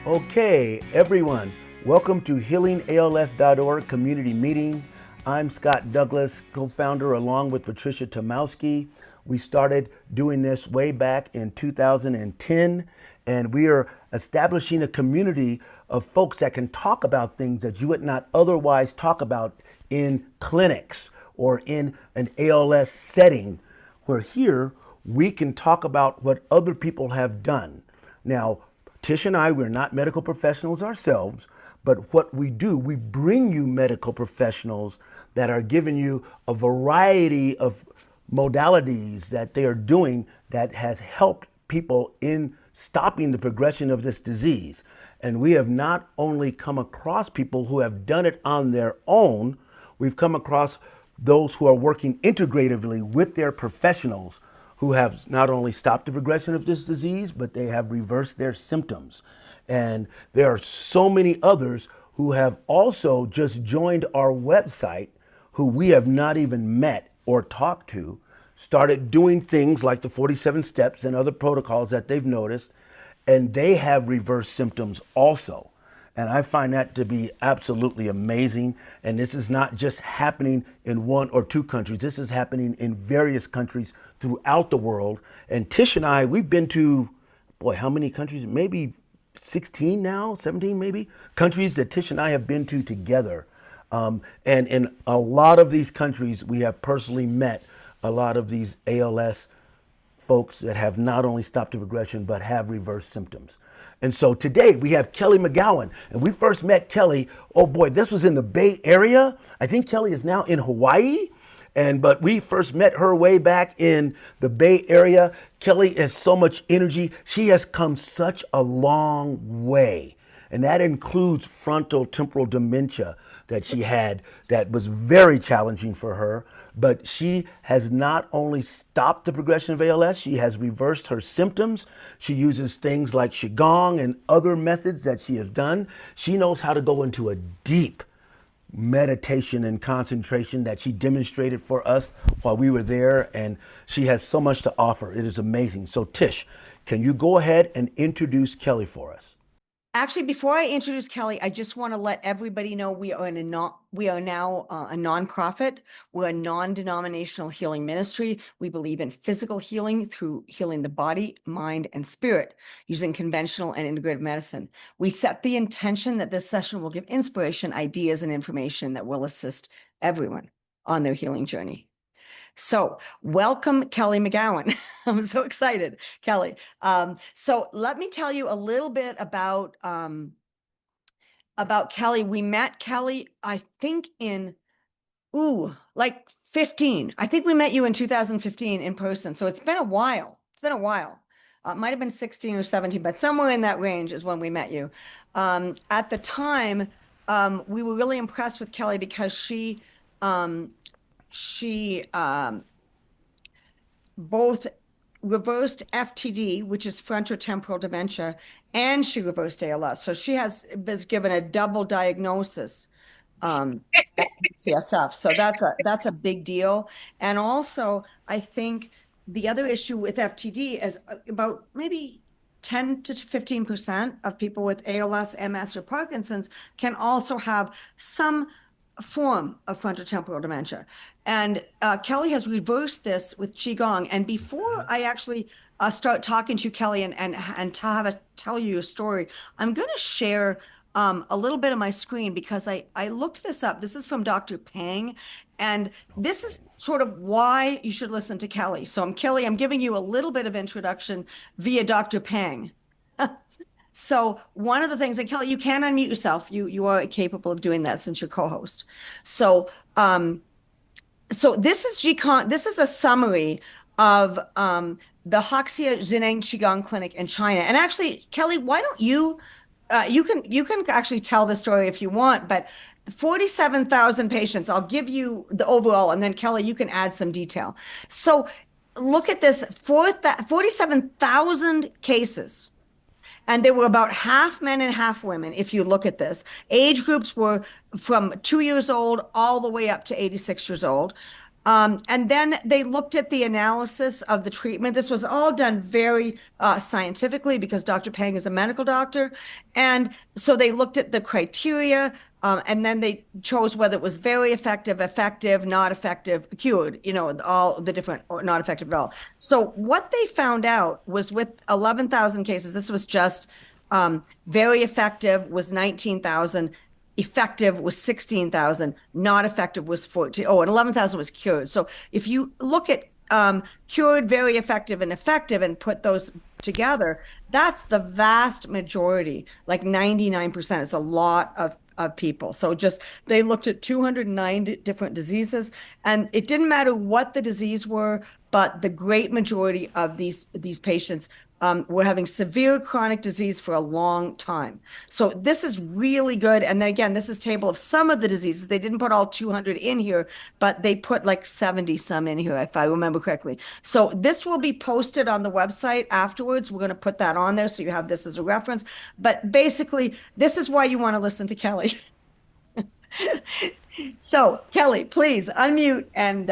Okay, everyone, welcome to healingals.org community meeting. I'm Scott Douglas, co-founder along with Patricia Tomowski. We started doing this way back in 2010, and we are establishing a community of folks that can talk about things that you would not otherwise talk about in clinics or in an ALS setting, where here we can talk about what other people have done. Now, Tish and I, we're not medical professionals ourselves, but what we do, we bring you medical professionals that are giving you a variety of modalities that they are doing that has helped people in stopping the progression of this disease. And we have not only come across people who have done it on their own, we've come across those who are working integratively with their professionals who have not only stopped the progression of this disease, but they have reversed their symptoms. And there are so many others who have also just joined our website who we have not even met or talked to, started doing things like the 47 steps and other protocols that they've noticed, and they have reversed symptoms also. And I find that to be absolutely amazing. And this is not just happening in one or two countries. This is happening in various countries throughout the world. And Tish and I, we've been to, boy, how many countries? Maybe 16 now, 17 maybe, countries that Tish and I have been to together. And in a lot of these countries, we have personally met a lot of these ALS folks that have not only stopped the progression, but have reversed symptoms. And so today we have Kelli McGowan, and we first met Kelli, oh boy, this was in the Bay Area. I think Kelli is now in Hawaii, but we first met her way back in the Bay Area. Kelli has so much energy. She has come such a long way, and that includes frontal temporal dementia that she had that was very challenging for her. But she has not only stopped the progression of ALS, she has reversed her symptoms. She uses things like Qigong and other methods that she has done. She knows how to go into a deep meditation and concentration that she demonstrated for us while we were there, and she has so much to offer. It is amazing. So Tish, can you go ahead and introduce Kelli for us? Actually, before I introduce Kelli, I just want to let everybody know we are now a nonprofit. We're a non-denominational healing ministry. We believe in physical healing through healing the body, mind, and spirit using conventional and integrative medicine. We set the intention that this session will give inspiration, ideas, and information that will assist everyone on their healing journey. So welcome, Kelli McGowan. I'm so excited, Kelli. So let me tell you a little bit about Kelli. We met Kelli, I think like 15. I think we met you in 2015 in person. So it's been a while. It's been a while. It might have been 16 or 17, but somewhere in that range is when we met you. At the time, we were really impressed with Kelli because she both reversed FTD, which is frontotemporal dementia, and she reversed ALS. So she was given a double diagnosis at CSF. So that's a big deal. And also, I think the other issue with FTD is about maybe 10 to 15% of people with ALS, MS, or Parkinson's can also have some form of frontotemporal dementia. And Kelli has reversed this with Qigong. And before I actually start talking to you, Kelli, and tell you a story, I'm going to share a little bit of my screen because I looked this up. This is from Dr. Pang. And this is sort of why you should listen to Kelli. So Kelli, I'm giving you a little bit of introduction via Dr. Pang. So one of the things, and Kelli, you can unmute yourself. You are capable of doing that since you're co-host. So this is Qigong. This is a summary of the Hoxia Zineng Qigong Clinic in China. And actually, Kelli, why don't you can actually tell the story if you want, but 47,000 patients. I'll give you the overall, and then Kelli, you can add some detail. So look at this: 47,000 cases. And there were about half men and half women, if you look at this. Age groups were from 2 years old all the way up to 86 years old. And then they looked at the analysis of the treatment. This was all done very scientifically because Dr. Pang is a medical doctor. And so they looked at the criteria, and then they chose whether it was very effective, effective, not effective, cured, all the different, or not effective at all. So what they found out was with 11,000 cases, this was just very effective was 19,000. Effective was 16,000, not effective was 14. Oh, and 11,000 was cured. So if you look at cured, very effective, and effective and put those together, that's the vast majority, like 99%. It's a lot of people. So just they looked at 209 different diseases, and it didn't matter what the disease were, but the great majority of these patients were having severe chronic disease for a long time. So this is really good. And then again, this is table of some of the diseases. They didn't put all 200 in here, but they put like 70 some in here, if I remember correctly. So this will be posted on the website afterwards. We're going to put that on there so you have this as a reference. But basically, this is why you want to listen to Kelli. So Kelli, please unmute and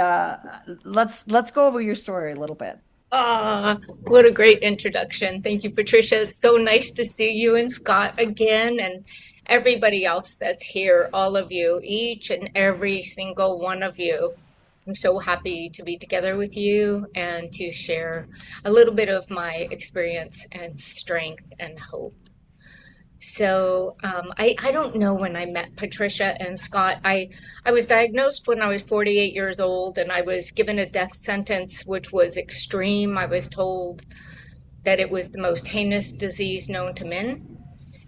let's go over your story a little bit. Ah, what a great introduction. Thank you, Patricia. It's so nice to see you and Scott again, and everybody else that's here, all of you, each and every single one of you. I'm so happy to be together with you and to share a little bit of my experience and strength and hope. So I don't know when I met Patricia and Scott. I was diagnosed when I was 48 years old, and I was given a death sentence, which was extreme. I was told that it was the most heinous disease known to men,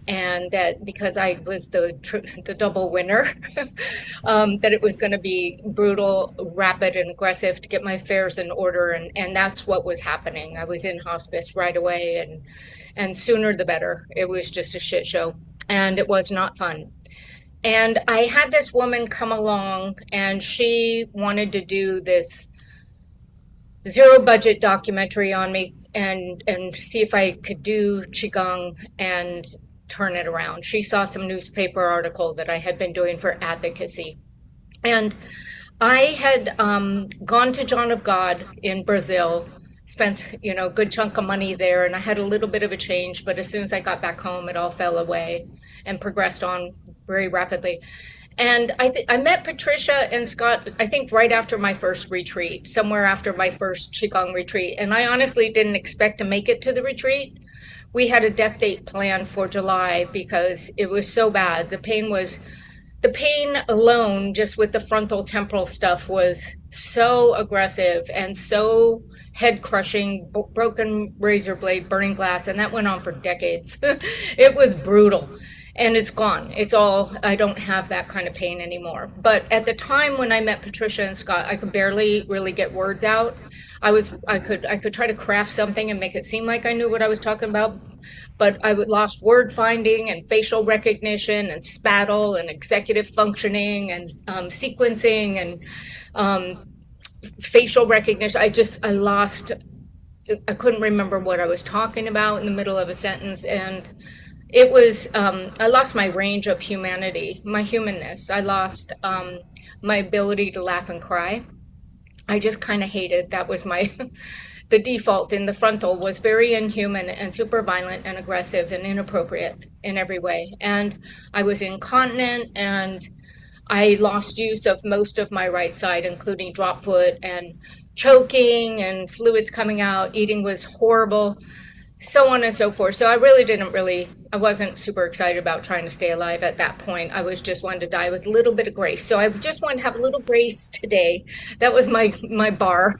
and that because I was the double winner, that it was going to be brutal, rapid, and aggressive to get my affairs in order, and that's what was happening. I was in hospice right away, and sooner the better. It was just a shit show, and it was not fun. And I had this woman come along, and she wanted to do this zero budget documentary on me and see if I could do Qigong and turn it around. She saw some newspaper article that I had been doing for advocacy. And I had gone to John of God in Brazil, spent a good chunk of money there, and I had a little bit of a change, but as soon as I got back home it all fell away and progressed on very rapidly. And I met Patricia and Scott, I think right after my first retreat, somewhere after my first Qigong retreat, and I honestly didn't expect to make it to the retreat. We had a death date planned for July because it was so bad. The pain alone, just with the frontal temporal stuff, was so aggressive and so head crushing, broken razor blade, burning glass, and that went on for decades. It was brutal, and it's gone. It's all, I don't have that kind of pain anymore. But at the time when I met Patricia and Scott, I could barely really get words out. I could try to craft something and make it seem like I knew what I was talking about, but I lost word finding and facial recognition and spattle and executive functioning and sequencing and facial recognition. I lost, I couldn't remember what I was talking about in the middle of a sentence. And it was, I lost my range of humanity, my humanness. I lost my ability to laugh and cry. I just kind of hated, that was the default in the frontal was very inhuman and super violent and aggressive and inappropriate in every way. And I was incontinent, and I lost use of most of my right side, including drop foot and choking and fluids coming out. Eating was horrible, so on and so forth. So I wasn't super excited about trying to stay alive at that point. I was just wanting to die with a little bit of grace. So I just wanted to have a little grace today. That was my bar.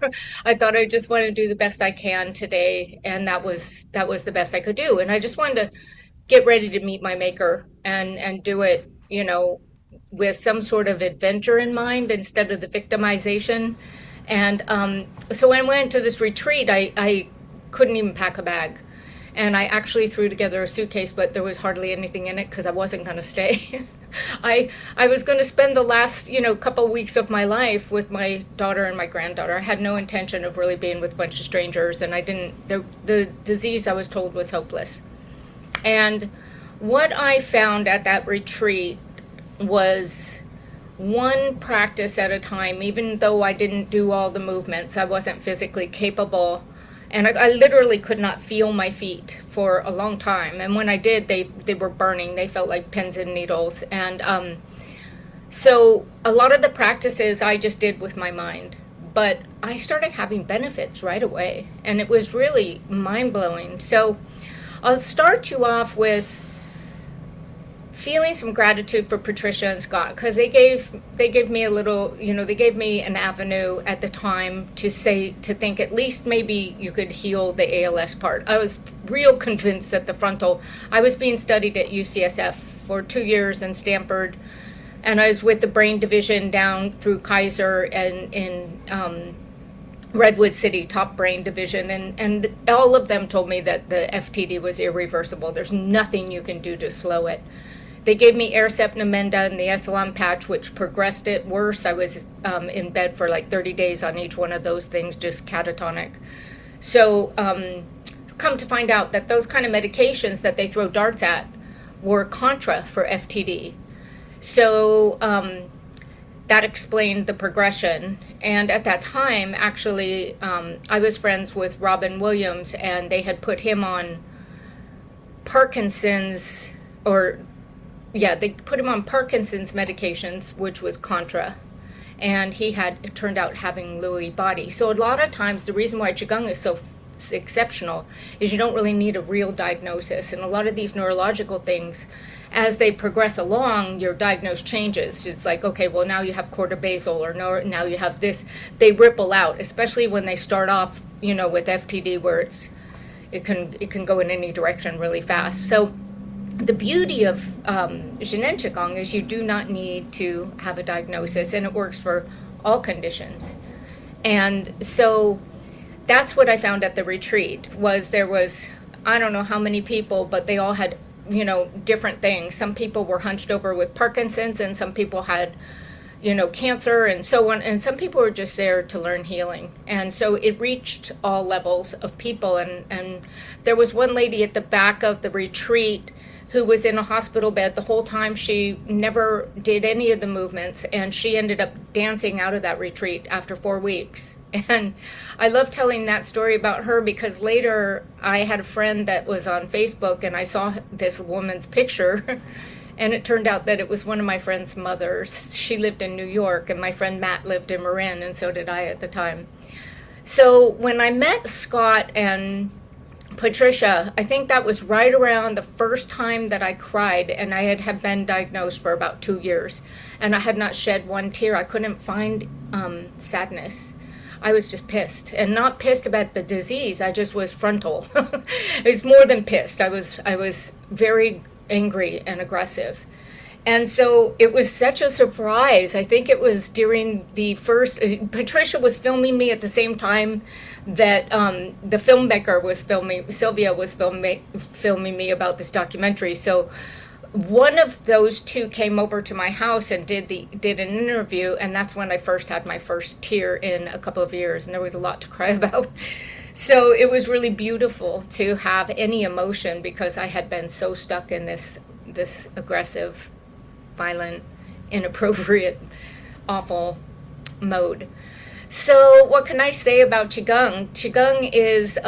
I thought I just wanted to do the best I can today. And that was the best I could do. And I just wanted to get ready to meet my maker and do it, with some sort of adventure in mind instead of the victimization. And so when I went to this retreat, I couldn't even pack a bag. And I actually threw together a suitcase, but there was hardly anything in it because I wasn't going to stay. I was going to spend the last, couple of weeks of my life with my daughter and my granddaughter. I had no intention of really being with a bunch of strangers, and the disease I was told was hopeless. And what I found at that retreat was one practice at a time, even though I didn't do all the movements. I wasn't physically capable. And I literally could not feel my feet for a long time. And when I did, they were burning. They felt like pins and needles. And so a lot of the practices I just did with my mind. But I started having benefits right away. And it was really mind-blowing. So I'll start you off with feeling some gratitude for Patricia and Scott, because they gave me a little, they gave me an avenue at the time to think at least maybe you could heal the ALS part. I was real convinced that I was being studied at UCSF for 2 years in Stanford, and I was with the brain division down through Kaiser and in Redwood City, top brain division, and all of them told me that the FTD was irreversible. There's nothing you can do to slow it. They gave me Aricept, Namenda, and the Esalen patch, which progressed it worse. I was in bed for like 30 days on each one of those things, just catatonic. So come to find out that those kind of medications that they throw darts at were contra for FTD. So that explained the progression. And at that time, actually, I was friends with Robin Williams, and they had put him on Parkinson's, they put him on Parkinson's medications, which was contra. And he it turned out having Lewy body. So a lot of times, the reason why Qigong is so exceptional is you don't really need a real diagnosis. And a lot of these neurological things, as they progress along, your diagnosis changes. It's like, okay, well, now you have cortisol, or no, now you have this. They ripple out, especially when they start off, with FTD, where it can go in any direction really fast. So the beauty of Zhenin Qigong is you do not need to have a diagnosis, and it works for all conditions. And so that's what I found at the retreat. There was I don't know how many people, but they all had different things. Some people were hunched over with Parkinson's, and some people had cancer and so on, and some people were just there to learn healing. And so it reached all levels of people. And there was one lady at the back of the retreat who was in a hospital bed the whole time. She never did any of the movements, and she ended up dancing out of that retreat after 4 weeks. And I love telling that story about her, because later I had a friend that was on Facebook, and I saw this woman's picture, and it turned out that it was one of my friend's mothers. She lived in New York, and my friend Matt lived in Marin, and so did I at the time. So when I met Scott and Patricia, I think that was right around the first time that I cried, and I had been diagnosed for about 2 years, and I had not shed one tear. I couldn't find sadness. I was just pissed, and not pissed about the disease. I just was frontal. It was more than pissed. I was very angry and aggressive. And so it was such a surprise. I think it was during the first, Patricia was filming me at the same time that the filmmaker was Sylvia was filming me about this documentary. So one of those two came over to my house and did an interview, and that's when I first had my first tear in a couple of years, and there was a lot to cry about. So it was really beautiful to have any emotion, because I had been so stuck in this aggressive, violent, inappropriate, awful mode. So what can I say about Qigong? Qigong is,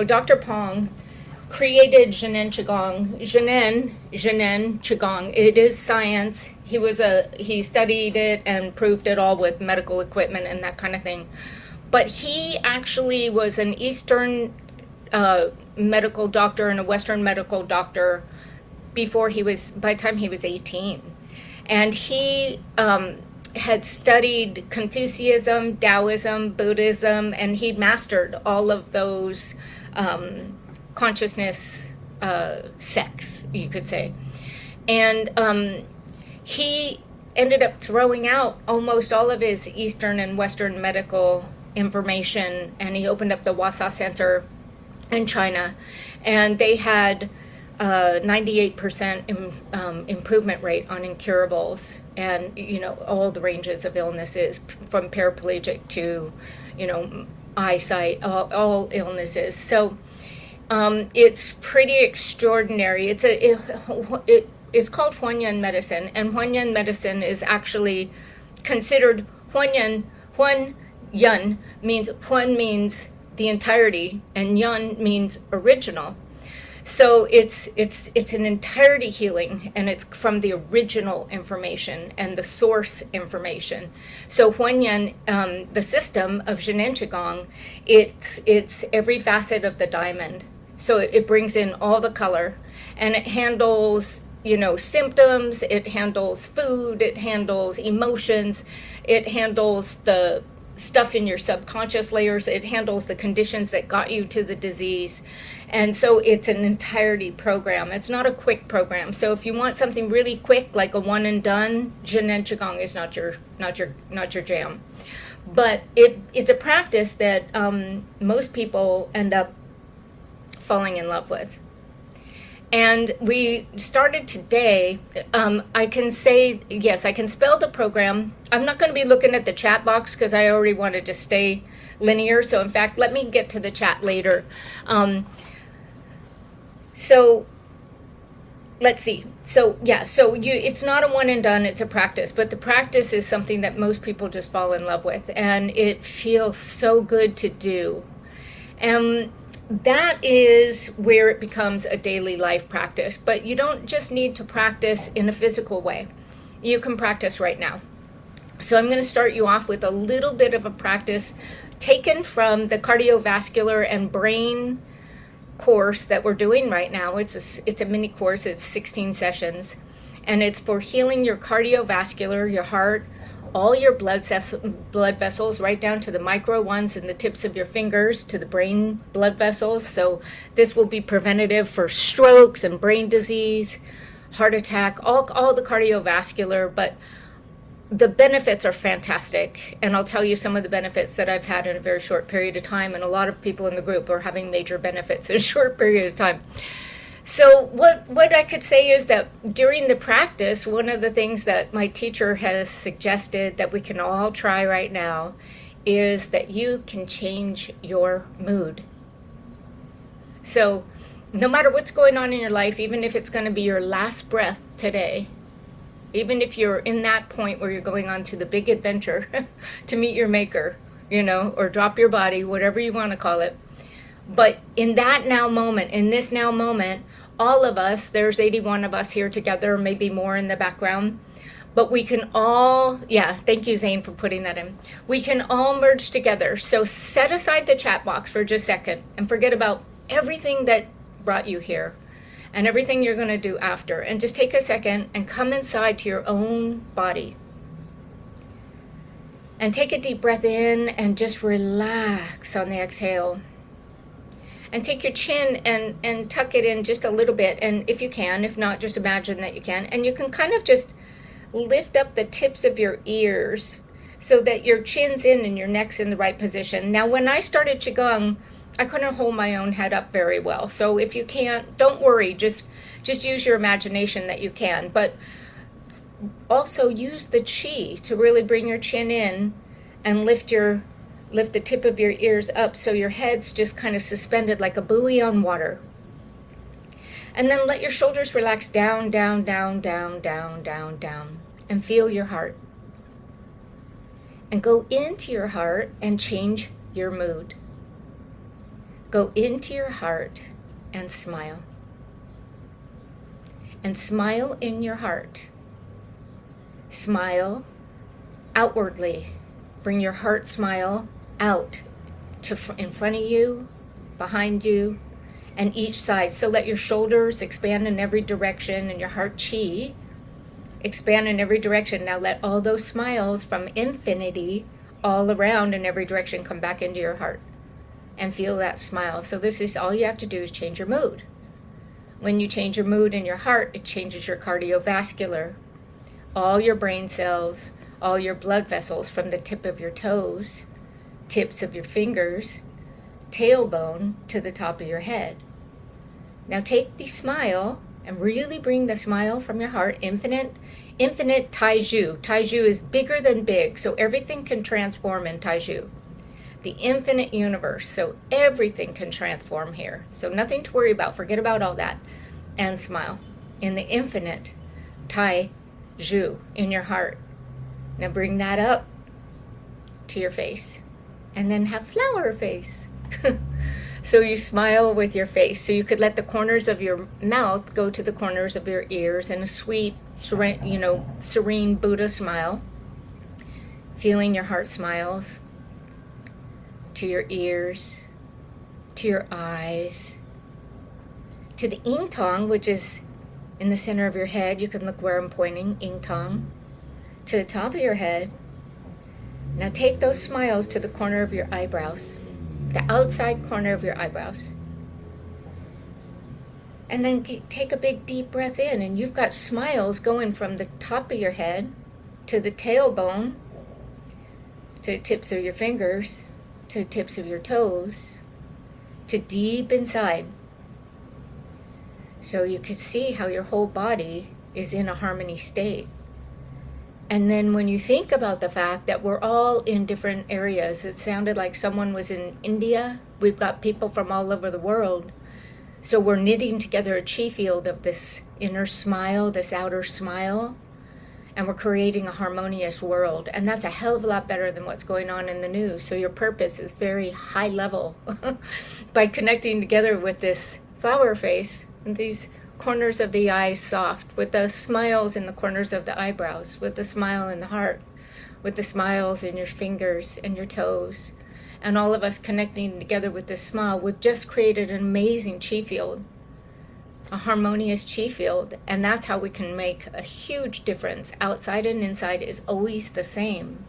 Dr. Pong created Zhenin Qigong. Zhenin Qigong. It is science. He studied it and proved it all with medical equipment and that kind of thing. But he actually was an Eastern medical doctor and a Western medical doctor by the time he was 18. And he had studied Confucianism, Taoism, Buddhism, and he mastered all of those consciousness sects, you could say. And he ended up throwing out almost all of his Eastern and Western medical information, and he opened up the Wasa Center in China, and they had 98% improvement rate on incurables, and all the ranges of illnesses from paraplegic to eyesight, all illnesses. So it's pretty extraordinary. is called Huanyan medicine, and Huanyan medicine is actually considered Huanyan. Huan means Huan means the entirety, and Yan means original. So it's an entirety healing, and it's from the original information and the source information. So Huanyan, the system of Zhenan Qigong, it's every facet of the diamond. So it brings in all the color, and it handles, symptoms, it handles food, it handles emotions, it handles the stuff in your subconscious layers, it handles the conditions that got you to the disease. And so it's an entirety program. It's not a quick program. So if you want something really quick, like a one and done, Zhenan Qigong is not your jam. But it's a practice that most people end up falling in love with. And we started today. I can say, yes, I can spell the program. I'm not going to be looking at the chat box because I already wanted to stay linear. So in fact, let me get to the chat later. So let's see. So yeah, it's not a one and done, it's a practice, but the practice is something that most people just fall in love with, and it feels so good to do. And that is where it becomes a daily life practice. But you don't just need to practice in a physical way. You can practice right now. So I'm going to start you off with a little bit of a practice taken from the cardiovascular and brain course that we're doing right now. It's a mini course. It's 16 sessions, and it's for healing your cardiovascular, your heart, all your blood vessels, right down to the micro ones in the tips of your fingers, to the brain blood vessels. So this will be preventative for strokes and brain disease, heart attack, all the cardiovascular. But the benefits are fantastic, and I'll tell you some of the benefits that I've had in a very short period of time, and a lot of people in the group are having major benefits in a short period of time. So what I could say is that during the practice, one of the things that my teacher has suggested that we can all try right now is that you can change your mood. So no matter what's going on in your life, even if it's going to be your last breath today, even if you're in that point where you're going on to the big adventure to meet your maker, or drop your body, whatever you want to call it. But in that now moment, in this now moment, all of us, there's 81 of us here together, maybe more in the background, but we can all, thank you, Zane, for putting that in. We can all merge together. So set aside the chat box for just a second and forget about everything that brought you here and everything you're going to do after. And just take a second and come inside to your own body. And take a deep breath in and just relax on the exhale. And take your chin and tuck it in just a little bit. And if you can, if not, just imagine that you can. And you can kind of just lift up the tips of your ears so that your chin's in and your neck's in the right position. Now, when I started Qigong, I couldn't hold my own head up very well. So if you can't, don't worry. Just use your imagination that you can. But also use the chi to really bring your chin in and lift the tip of your ears up so your head's just kind of suspended like a buoy on water. And then let your shoulders relax down, down, down, down, down, down, down. And feel your heart. And go into your heart and change your mood. Go into your heart and smile. And smile in your heart. Smile outwardly. Bring your heart smile out to in front of you, behind you, and each side. So let your shoulders expand in every direction and your heart chi expand in every direction. Now let all those smiles from infinity all around in every direction come back into your heart and feel that smile. So this is all you have to do is change your mood. When you change your mood in your heart, it changes your cardiovascular, all your brain cells, all your blood vessels from the tip of your toes, tips of your fingers, tailbone to the top of your head. Now take the smile and really bring the smile from your heart, infinite taiju. Taiju is bigger than big, so everything can transform in taiju. The infinite universe, so everything can transform here. So nothing to worry about, forget about all that. And smile in the infinite Tai Zhu in your heart. Now bring that up to your face and then have flower face. So you smile with your face. So you could let the corners of your mouth go to the corners of your ears in a sweet, serene Buddha smile. Feeling your heart smiles to your ears, to your eyes, to the ing tong, which is in the center of your head. You can look where I'm pointing, ing tong, to the top of your head. Now take those smiles to the corner of your eyebrows, the outside corner of your eyebrows. And then take a big deep breath in, and you've got smiles going from the top of your head to the tailbone, to the tips of your fingers, to the tips of your toes, to deep inside. So you can see how your whole body is in a harmony state. And then when you think about the fact that we're all in different areas, it sounded like someone was in India. We've got people from all over the world. So we're knitting together a chi field of this inner smile, this outer smile, and we're creating a harmonious world. And that's a hell of a lot better than what's going on in the news. So your purpose is very high level by connecting together with this flower face and these corners of the eyes soft, with the smiles in the corners of the eyebrows, with the smile in the heart, with the smiles in your fingers and your toes. And all of us connecting together with this smile, we've just created an amazing chi field, a harmonious chi field. And that's how we can make a huge difference. Outside and inside is always the same.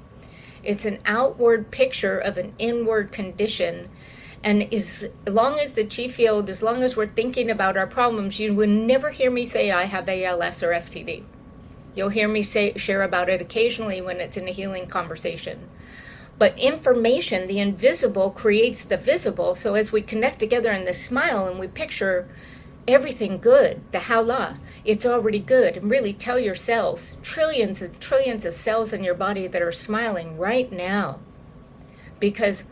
It's an outward picture of an inward condition. And as long as the chi field, as long as we're thinking about our problems, you will never hear me say I have ALS or FTD. You'll hear me share about it occasionally when it's in a healing conversation. But information, the invisible, creates the visible. So as we connect together in this smile and we picture everything good, the hala, it's already good. And really tell your cells, trillions and trillions of cells in your body that are smiling right now. Because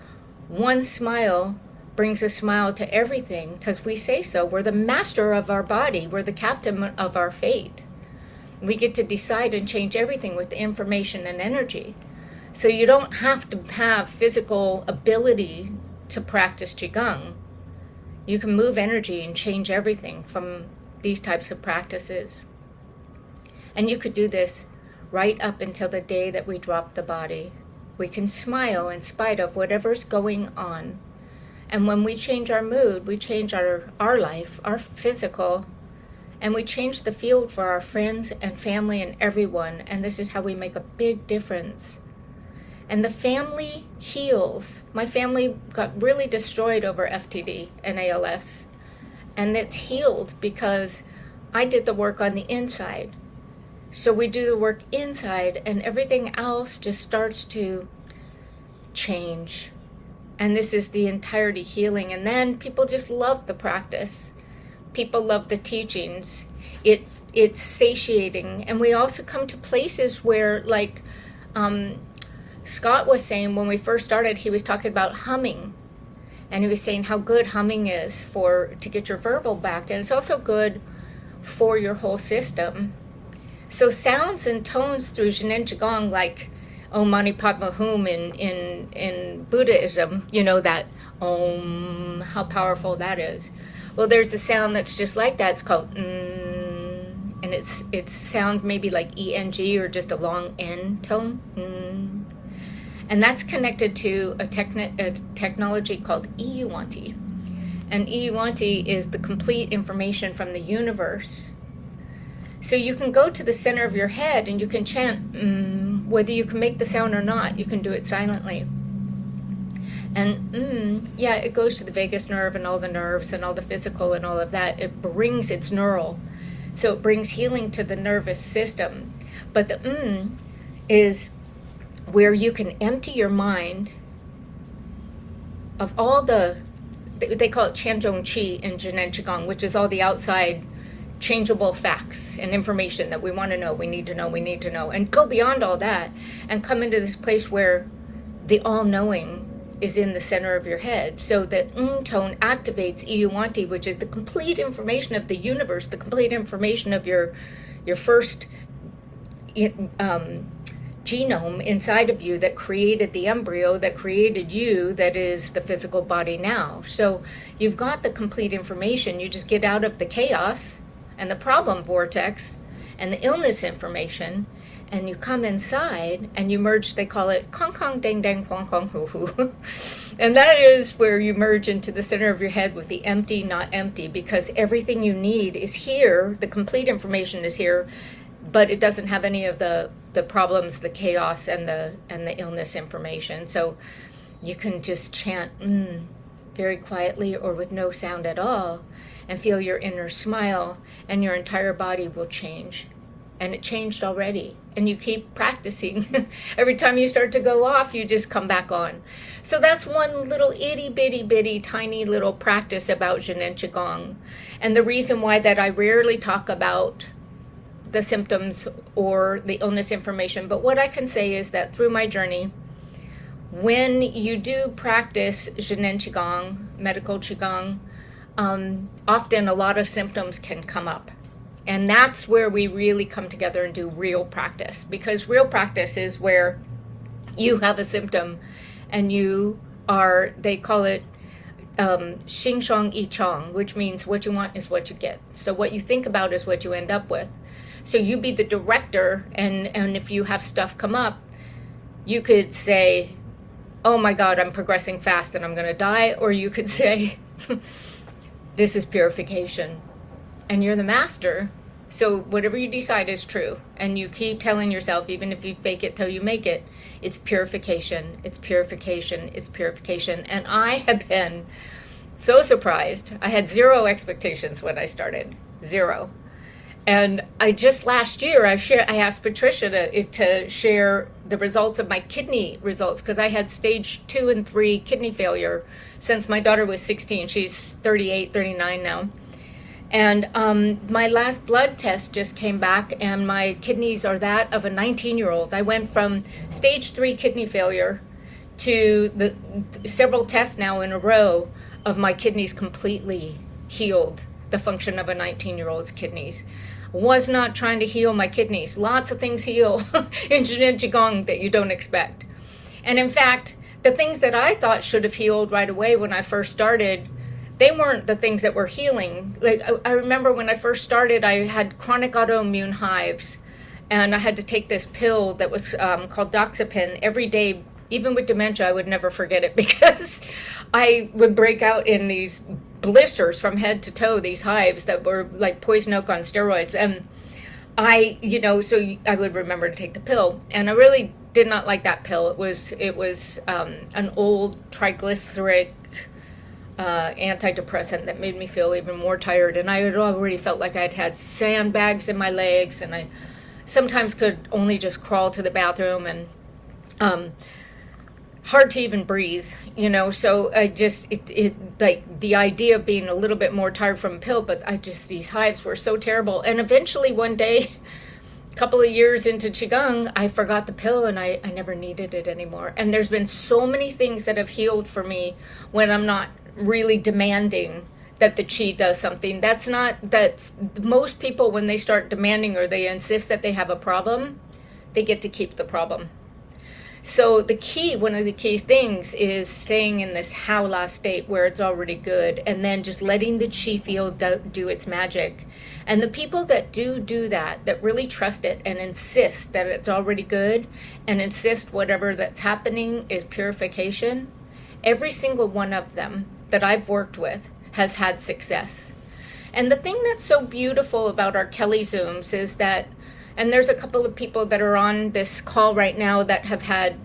one smile brings a smile to everything, because we say so. We're the master of our body. We're the captain of our fate. We get to decide and change everything with the information and energy. So you don't have to have physical ability to practice Qigong. You can move energy and change everything from these types of practices. And you could do this right up until the day that we drop the body. We can smile in spite of whatever's going on. And when we change our mood, we change our life, our physical, and we change the field for our friends and family and everyone. And this is how we make a big difference. And the family heals. My family got really destroyed over FTD and ALS. And it's healed because I did the work on the inside. So we do the work inside, and everything else just starts to change. And this is the entirety healing. And then people just love the practice. People love the teachings. It's satiating. And we also come to places where, like Scott was saying when we first started, he was talking about humming. And he was saying how good humming is to get your verbal back. And it's also good for your whole system. So sounds and tones through Jinin Qigong, like Om Mani Padme Hum in Buddhism, you know, that Om, how powerful that is. Well, there's a sound that's just like that. It's called and it sounds maybe like ENG or just a long N tone. And that's connected to a technology called Iyuwanti. And Iyuwanti is the complete information from the universe. So you can go to the center of your head and you can chant, whether you can make the sound or not, you can do it silently. And yeah, it goes to the vagus nerve and all the nerves and all the physical and all of that. It brings, it's neural. So it brings healing to the nervous system. But the is where you can empty your mind of all they call it Qianzhong Qi in Jinin Qigong, which is all the outside changeable facts and information that we want to know, we need to know, and go beyond all that and come into this place where the all-knowing is in the center of your head. So that tone activates Iyuwanti, which is the complete information of the universe, the complete information of your first genome inside of you that created the embryo, that created you, that is the physical body now. So you've got the complete information. You just get out of the chaos and the problem vortex and the illness information, and you come inside and you merge. They call it kong kong dang dang kwong kwong hoo hoo. And that is where you merge into the center of your head with the empty, not empty, because everything you need is here. The complete information is here, but it doesn't have any of the problems, the chaos, and the illness information. So you can just chant very quietly or with no sound at all, and feel your inner smile, and your entire body will change. And it changed already. And you keep practicing. Every time you start to go off, you just come back on. So that's one little itty bitty bitty tiny little practice about Zhenin Qigong. And the reason why that I rarely talk about the symptoms or the illness information, but what I can say is that through my journey, when you do practice Zhenin Qigong, medical Qigong, often a lot of symptoms can come up. And that's where we really come together and do real practice, because real practice is where you have a symptom and you are, they call it xing shang yi chang, which means what you want is what you get. So what you think about is what you end up with. So you be the director, and if you have stuff come up, you could say, oh my God, I'm progressing fast and I'm going to die. Or you could say, this is purification. And you're the master. So whatever you decide is true. And you keep telling yourself, even if you fake it till you make it, it's purification, it's purification, it's purification. And I have been so surprised. I had zero expectations when I started, zero. And I just last year, I asked Patricia to share the results of my kidney results, because I had stage 2 and 3 kidney failure since my daughter was 16. She's 38, 39 now. And my last blood test just came back, and my kidneys are that of a 19-year-old. I went from stage 3 kidney failure to the several tests now in a row of my kidneys completely healed, the function of a 19-year-old's kidneys. Was not trying to heal my kidneys. Lots of things heal in Zhenin Qigong that you don't expect. And in fact, the things that I thought should have healed right away when I first started, they weren't the things that were healing. Like I remember when I first started, I had chronic autoimmune hives, and I had to take this pill that was called Doxepin every day. Even with dementia, I would never forget it, because I would break out in these blisters from head to toe, these hives that were like poison oak on steroids. And so I would remember to take the pill. And I really did not like that pill. It was an old triglyceric antidepressant that made me feel even more tired. And I had already felt like I'd had sandbags in my legs, and I sometimes could only just crawl to the bathroom, and hard to even breathe, so I just, like the idea of being a little bit more tired from a pill, but these hives were so terrible. And eventually one day, a couple of years into Qigong, I forgot the pill, and I never needed it anymore. And there's been so many things that have healed for me when I'm not really demanding that the Qi does something. That's most people, when they start demanding or they insist that they have a problem, they get to keep the problem. So one of the key things is staying in this Haola state where it's already good, and then just letting the Qi field do its magic. And the people that do that really trust it and insist that it's already good, and insist whatever that's happening is purification, every single one of them that I've worked with has had success. And the thing that's so beautiful about our Kelli Zooms is that, and there's a couple of people that are on this call right now that have had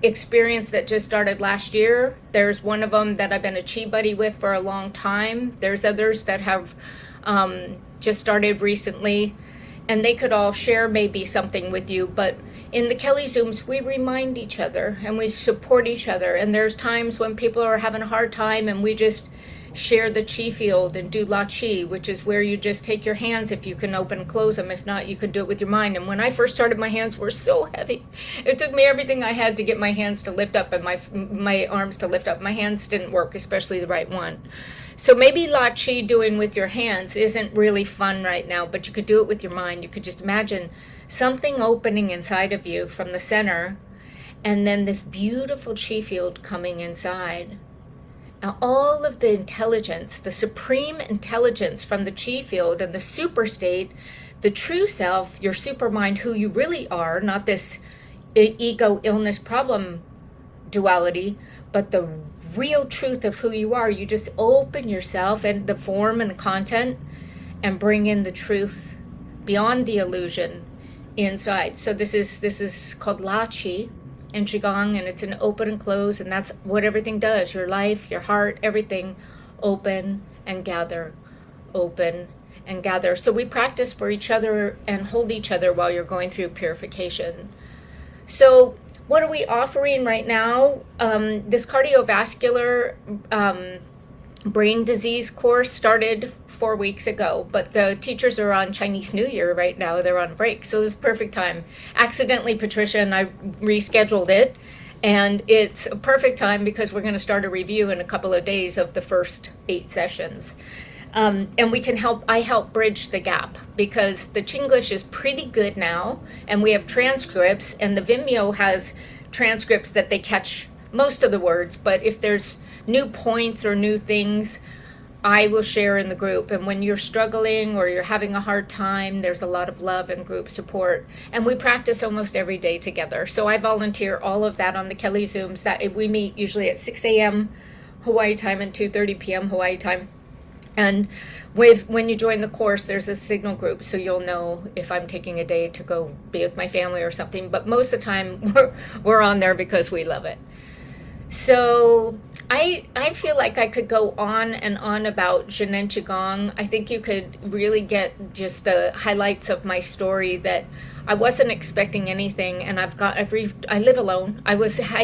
experience that just started last year. There's one of them that I've been a Qi buddy with for a long time. There's others that have just started recently, and they could all share maybe something with you. But in the Kelli Zooms, we remind each other and we support each other. And there's times when people are having a hard time, and we just share the Qi field and do La Qi, which is where you just take your hands, if you can open and close them. If not, you can do it with your mind. And when I first started, my hands were so heavy. It took me everything I had to get my hands to lift up and my arms to lift up. My hands didn't work, especially the right one. So maybe La Chi doing with your hands isn't really fun right now, but you could do it with your mind. You could just imagine something opening inside of you from the center, and then this beautiful chi field coming inside. Now, all of the intelligence, the supreme intelligence from the chi field and the super state, the true self, your super mind, who you really are, not this ego, illness, problem duality, but the real truth of who you are. You just open yourself and the form and the content and bring in the truth beyond the illusion inside. So this is called La Chi in Qigong, and it's an open and close, and that's what everything does. Your life, your heart, everything, open and gather, open and gather. So we practice for each other and hold each other while you're going through purification. So what are we offering right now? This cardiovascular brain disease course started 4 weeks ago, but the teachers are on Chinese New Year right now. They're on break, so it was perfect time. Accidentally, Patricia and I rescheduled it, and it's a perfect time because we're going to start a review in a couple of days of the first 8 sessions. And I help bridge the gap because the Chinglish is pretty good now, and we have transcripts, and the Vimeo has transcripts that they catch most of the words, but if there's new points or new things, I will share in the group. And when you're struggling or you're having a hard time, there's a lot of love and group support. And we practice almost every day together. So I volunteer all of that on the Kelli Zooms that we meet usually at 6 a.m. Hawaii time and 2:30 p.m. Hawaii time. And when you join the course, there's a signal group, so you'll know if I'm taking a day to go be with my family or something. But most of the time, we're on there because we love it. So I feel like I could go on and on about Zhenin Qigong. I think you could really get just the highlights of my story, that I wasn't expecting anything, and I live alone. I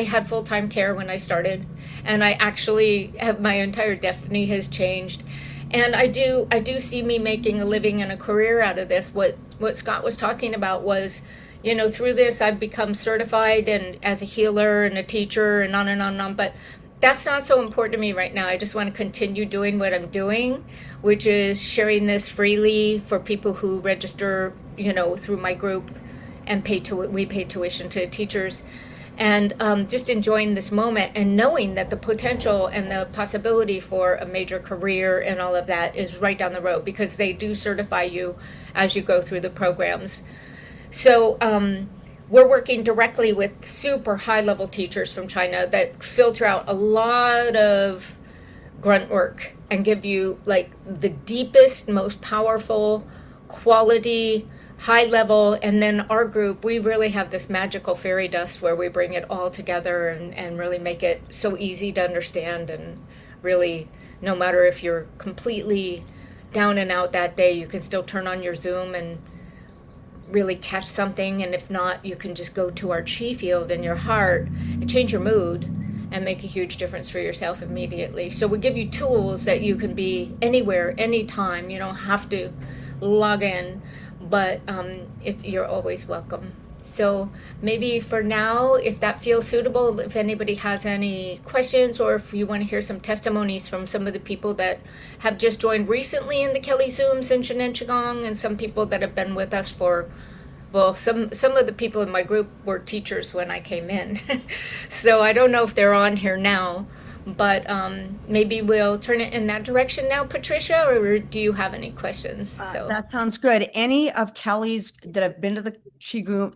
had full-time care when I started, and I actually have, my entire destiny has changed. And I do see me making a living and a career out of this. What Scott was talking about was, through this, I've become certified and as a healer and a teacher and on and on and on. But that's not so important to me right now. I just want to continue doing what I'm doing, which is sharing this freely for people who register, through my group, and we pay tuition to teachers. And just enjoying this moment and knowing that the potential and the possibility for a major career and all of that is right down the road, because they do certify you as you go through the programs. So we're working directly with super high-level teachers from China that filter out a lot of grunt work and give you like the deepest, most powerful quality, high level. And then our group, we really have this magical fairy dust where we bring it all together and really make it so easy to understand. And really, no matter if you're completely down and out that day, you can still turn on your Zoom and really catch something. And if not, you can just go to our chi field in your heart and change your mood and make a huge difference for yourself immediately. So we give you tools that you can be anywhere, anytime. You don't have to log in, but you're always welcome. So maybe for now, if that feels suitable, if anybody has any questions, or if you want to hear some testimonies from some of the people that have just joined recently in the Kelli Zooms and Zhenin Qigong, and some people that have been with us for, well, some of the people in my group were teachers when I came in. So I don't know if they're on here now, but maybe we'll turn it in that direction now, Patricia, or do you have any questions? That sounds good. Any of Kelli's that have been to the Chi group,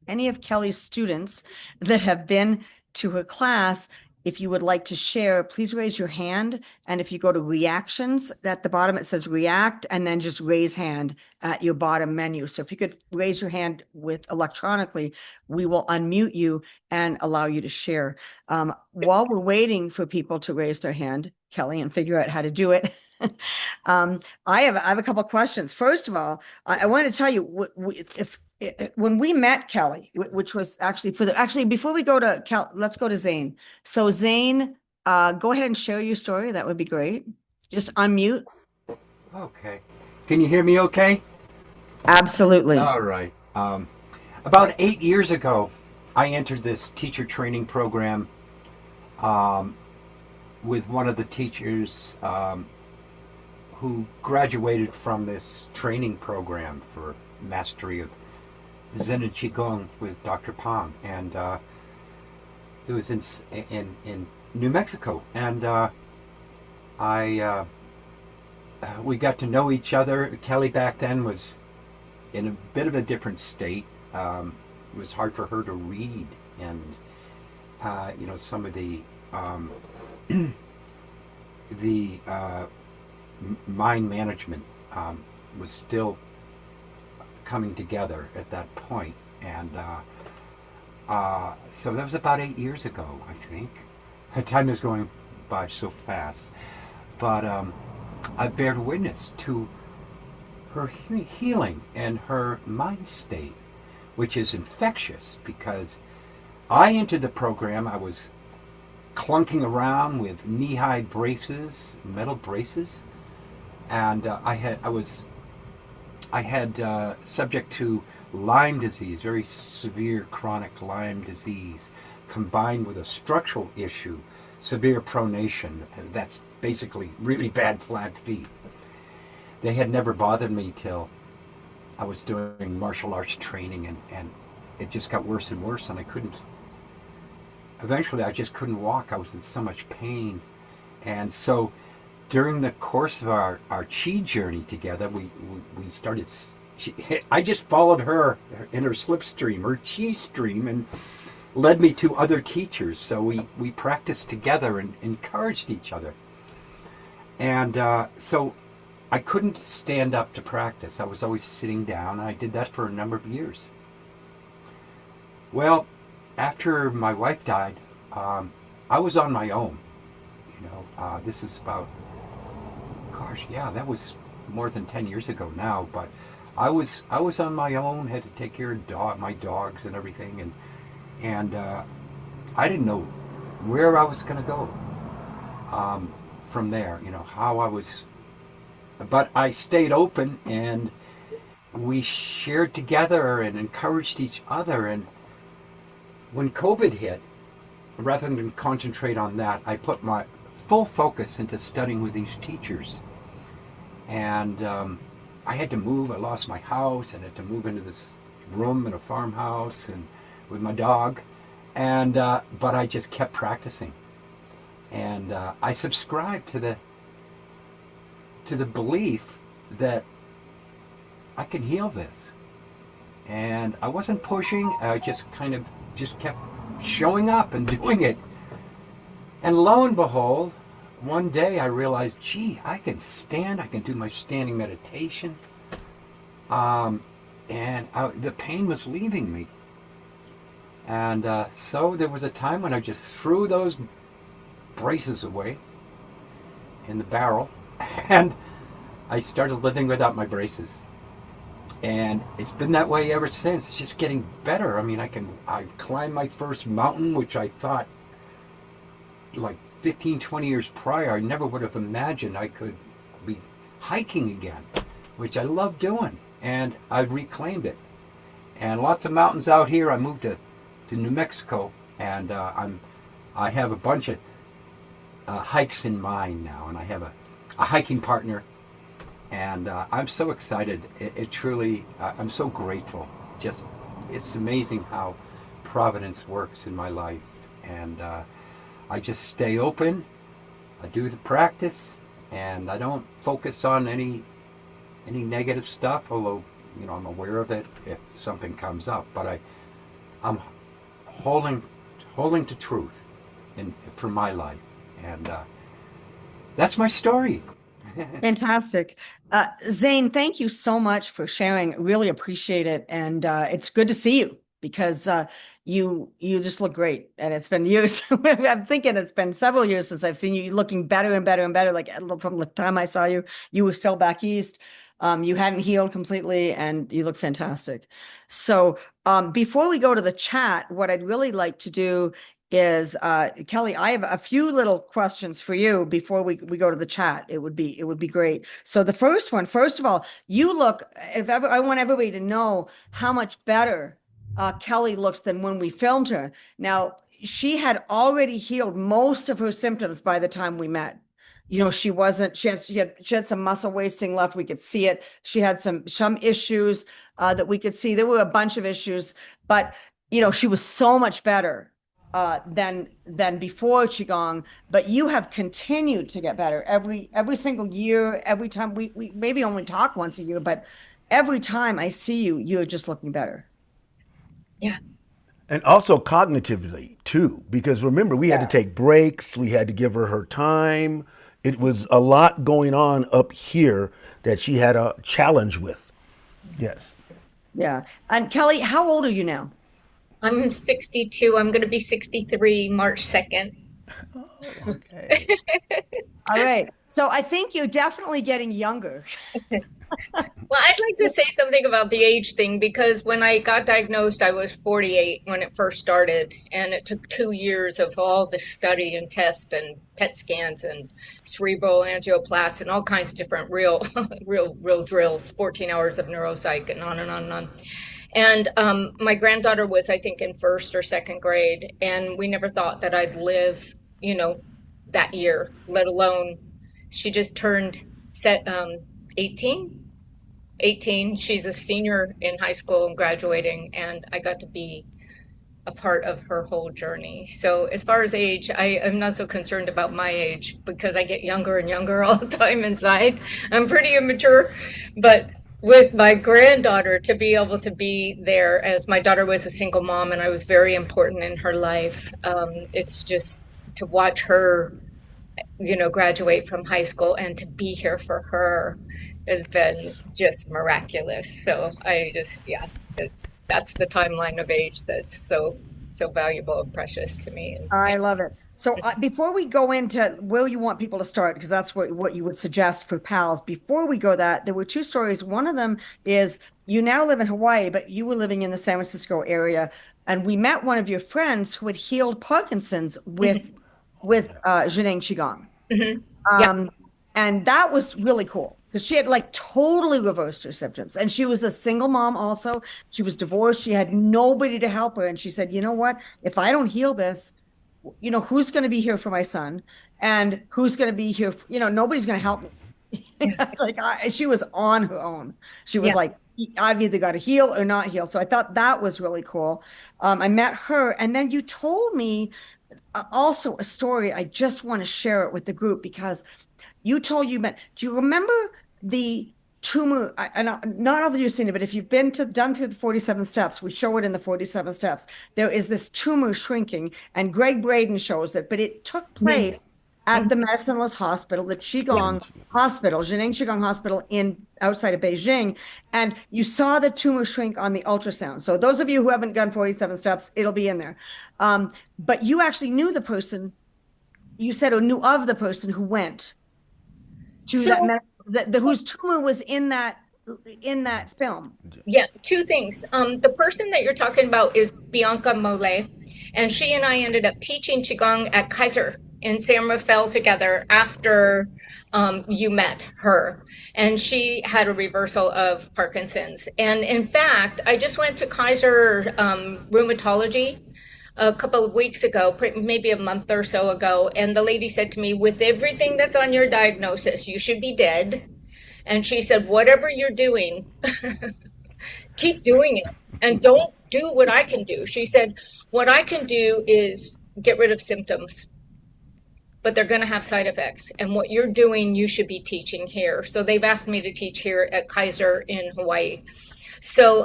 any of Kelli's students that have been to her class, if you would like to share, please raise your hand. And if you go to reactions, at the bottom it says react, and then just raise hand at your bottom menu. So if you could raise your hand with electronically, we will unmute you and allow you to share. While we're waiting for people to raise their hand, Kelli, and figure out how to do it, I have a couple of questions. First of all, I wanted to tell you, when we met Kelli, which was actually before we go to let's go to Zane. So Zane, go ahead and share your story. That would be great. Just unmute. Okay. Can you hear me okay? Absolutely. All right. About 8 years ago, I entered this teacher training program with one of the teachers who graduated from this training program for mastery of Zen and Qigong with Dr. Pong, and it was in New Mexico, and I we got to know each other. Kelly back then was in a bit of a different state. It was hard for her to read, and some of the the mind management was still coming together at that point, and so that was about 8 years ago, I think. Time is going by so fast, but I bear witness to her healing and her mind state, which is infectious, because I entered the program, I was clunking around with knee-high braces, metal braces, and I had subject to Lyme disease, very severe chronic Lyme disease, combined with a structural issue, severe pronation. And that's basically really bad flat feet. They had never bothered me till I was doing martial arts training, and it just got worse and worse, and eventually I just couldn't walk. I was in so much pain. And so during the course of our chi journey together, we started, I just followed her in her slipstream, her chi stream, and led me to other teachers. So we practiced together and encouraged each other. And so I couldn't stand up to practice. I was always sitting down, and I did that for a number of years. Well, after my wife died, I was on my own. This is about, that was more than 10 years ago now, but I was on my own, had to take care of my dogs and everything, and I didn't know where I was going to go from there, how I was, but I stayed open, and we shared together and encouraged each other. And when COVID hit, rather than concentrate on that, I put my full focus into studying with these teachers. And I had to move. I lost my house and had to move into this room in a farmhouse and with my dog. And but I just kept practicing. And I subscribed to the belief that I can heal this. And I wasn't pushing. I just kept showing up and doing it. And lo and behold, one day I realized, gee, I can stand, I can do my standing meditation. And the pain was leaving me. And so there was a time when I just threw those braces away in the barrel, and I started living without my braces. And it's been that way ever since. It's just getting better. I mean, I climbed my first mountain, which I thought like 15, 20 years prior, I never would have imagined I could be hiking again, which I love doing. And I've reclaimed it. And lots of mountains out here. I moved to New Mexico, and I have a bunch of hikes in mind now, and I have a hiking partner. And I'm so excited. It truly, I'm so grateful. Just, it's amazing how Providence works in my life. And I just stay open. I do the practice, and I don't focus on any negative stuff, although, I'm aware of it if something comes up. But I'm holding to truth for my life. And that's my story. Fantastic. Zane, thank you so much for sharing. Really appreciate it. And it's good to see you, because you just look great. And it's been years. I'm thinking it's been several years since I've seen you looking better and better and better. Like from the time I saw you, you were still back east. You hadn't healed completely, and you look fantastic. So before we go to the chat, what I'd really like to do is Kelly, I have a few little questions for you before we go to the chat. It would be great. So the first one, first of all, you look, I want everybody to know how much better Kelly looks than when we filmed her. Now, she had already healed most of her symptoms by the time we met. she wasn't, she had some muscle wasting left. We could see it. She had some issues that we could see. There were a bunch of issues, but she was so much better than before Qigong. But you have continued to get better every single year. Every time we maybe only talk once a year, but every time I see you, you're just looking better. Yeah. And also cognitively too, because remember, we had to take breaks. We had to give her time. It was a lot going on up here that she had a challenge with. Yes. Yeah. And Kelly, how old are you now? I'm 62. I'm going to be 63 March 2nd. Okay. All right. So I think you're definitely getting younger. Well, I'd like to say something about the age thing because when I got diagnosed, I was 48 when it first started, and it took 2 years of all the study and test and PET scans and cerebral angioplasty and all kinds of different real drills, 14 hours of neuropsych and on and on and on. And my granddaughter was, I think, in first or second grade, and we never thought that I'd live, that year, let alone she just turned 18. 18. She's a senior in high school and graduating, and I got to be a part of her whole journey. So as far as age, I am not so concerned about my age because I get younger and younger all the time inside. I'm pretty immature, but with my granddaughter, to be able to be there, as my daughter was a single mom and I was very important in her life, it's just to watch her, graduate from high school and to be here for her has been just miraculous. So that's the timeline of age that's so valuable and precious to me. I love it. So before we go into where you want people to start, because that's what you would suggest for pals, before we go that, there were two stories. One of them is you now live in Hawaii, but you were living in the San Francisco area. And we met one of your friends who had healed Parkinson's with Zheneng Qigong. Mm-hmm. And that was really cool because she had totally reversed her symptoms. And she was a single mom also. She was divorced. She had nobody to help her. And she said, you know what? If I don't heal this, who's going to be here for my son? And who's going to be here? Nobody's going to help me. She was on her own. She was like, I've either got to heal or not heal. So I thought that was really cool. I met her. And then you told me also a story. I just want to share it with the group because you met, do you remember the tumor? And not all of you have seen it, but if you've done through the 47 steps, we show it in the 47 steps. There is this tumor shrinking, and Greg Braden shows it, but it took place at the Medicine-less Hospital, the Qigong Hospital, Zheneng Qigong Hospital outside of Beijing, and you saw the tumor shrink on the ultrasound. So those of you who haven't done 47 steps, it'll be in there. But you actually knew the person, you said, or knew of the person who went to whose tumor was in that film. Yeah, two things. The person that you're talking about is Bianca Mole, and she and I ended up teaching Qigong at Kaiser in San Rafael together after you met her. And she had a reversal of Parkinson's. And in fact, I just went to Kaiser Rheumatology a couple of weeks ago, maybe a month or so ago, and the lady said to me, with everything that's on your diagnosis, you should be dead. And she said, whatever you're doing, keep doing it and don't do what I can do. She said, what I can do is get rid of symptoms, but they're going to have side effects. And what you're doing, you should be teaching here. So they've asked me to teach here at Kaiser in Hawaii. So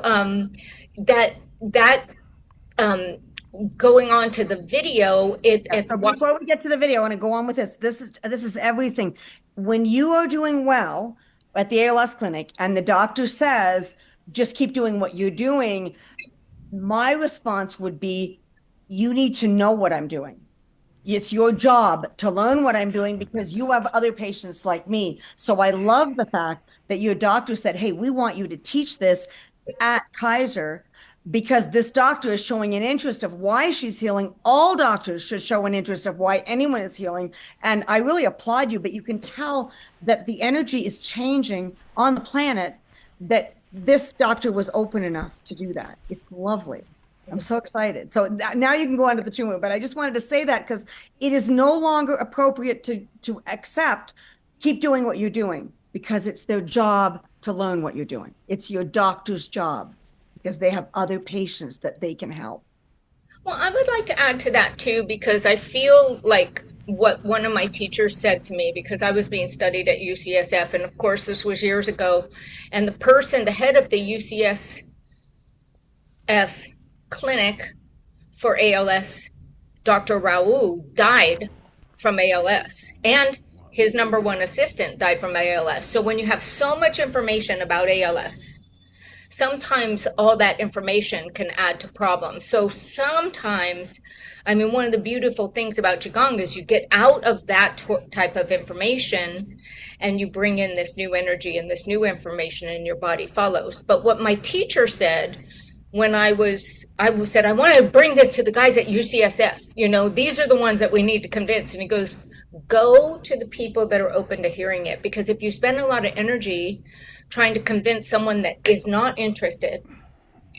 going on to the video, so before we get to the video, I want to go on with this. This is everything. When you are doing well at the ALS clinic and the doctor says, just keep doing what you're doing, my response would be, you need to know what I'm doing. It's your job to learn what I'm doing because you have other patients like me. So I love the fact that your doctor said, hey, we want you to teach this at Kaiser because this doctor is showing an interest of why she's healing. All doctors should show an interest of why anyone is healing. And I really applaud you, but you can tell that the energy is changing on the planet, that this doctor was open enough to do that. It's lovely. I'm so excited. So now you can go on to the tumor, but I just wanted to say that because it is no longer appropriate to accept, keep doing what you're doing because it's their job to learn what you're doing. It's your doctor's job because they have other patients that they can help. Well, I would like to add to that too, because I feel like what one of my teachers said to me, because I was being studied at UCSF, and of course this was years ago, and the head of the UCSF clinic for ALS, Dr. Raoul, died from ALS, and his number one assistant died from ALS. So when you have so much information about ALS, sometimes all that information can add to problems. So sometimes, I mean, one of the beautiful things about Qigong is you get out of that type of information and you bring in this new energy and this new information and your body follows. But what my teacher said when I said, I want to bring this to the guys at UCSF, these are the ones that we need to convince. And he goes, go to the people that are open to hearing it. Because if you spend a lot of energy trying to convince someone that is not interested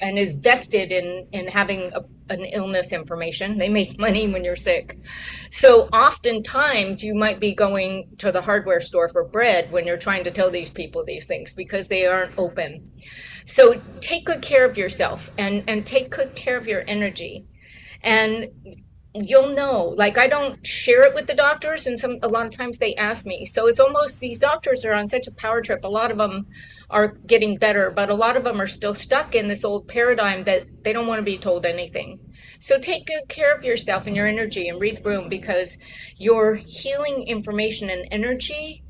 and is vested in having an illness information, they make money when you're sick. So oftentimes you might be going to the hardware store for bread when you're trying to tell these people these things because they aren't open. So take good care of yourself and take good care of your energy. And you'll know, like, I don't share it with the doctors, and a lot of times they ask me. So it's almost, these doctors are on such a power trip. A lot of them are getting better, but a lot of them are still stuck in this old paradigm that they don't want to be told anything. So take good care of yourself and your energy and read the room, because your healing information and energy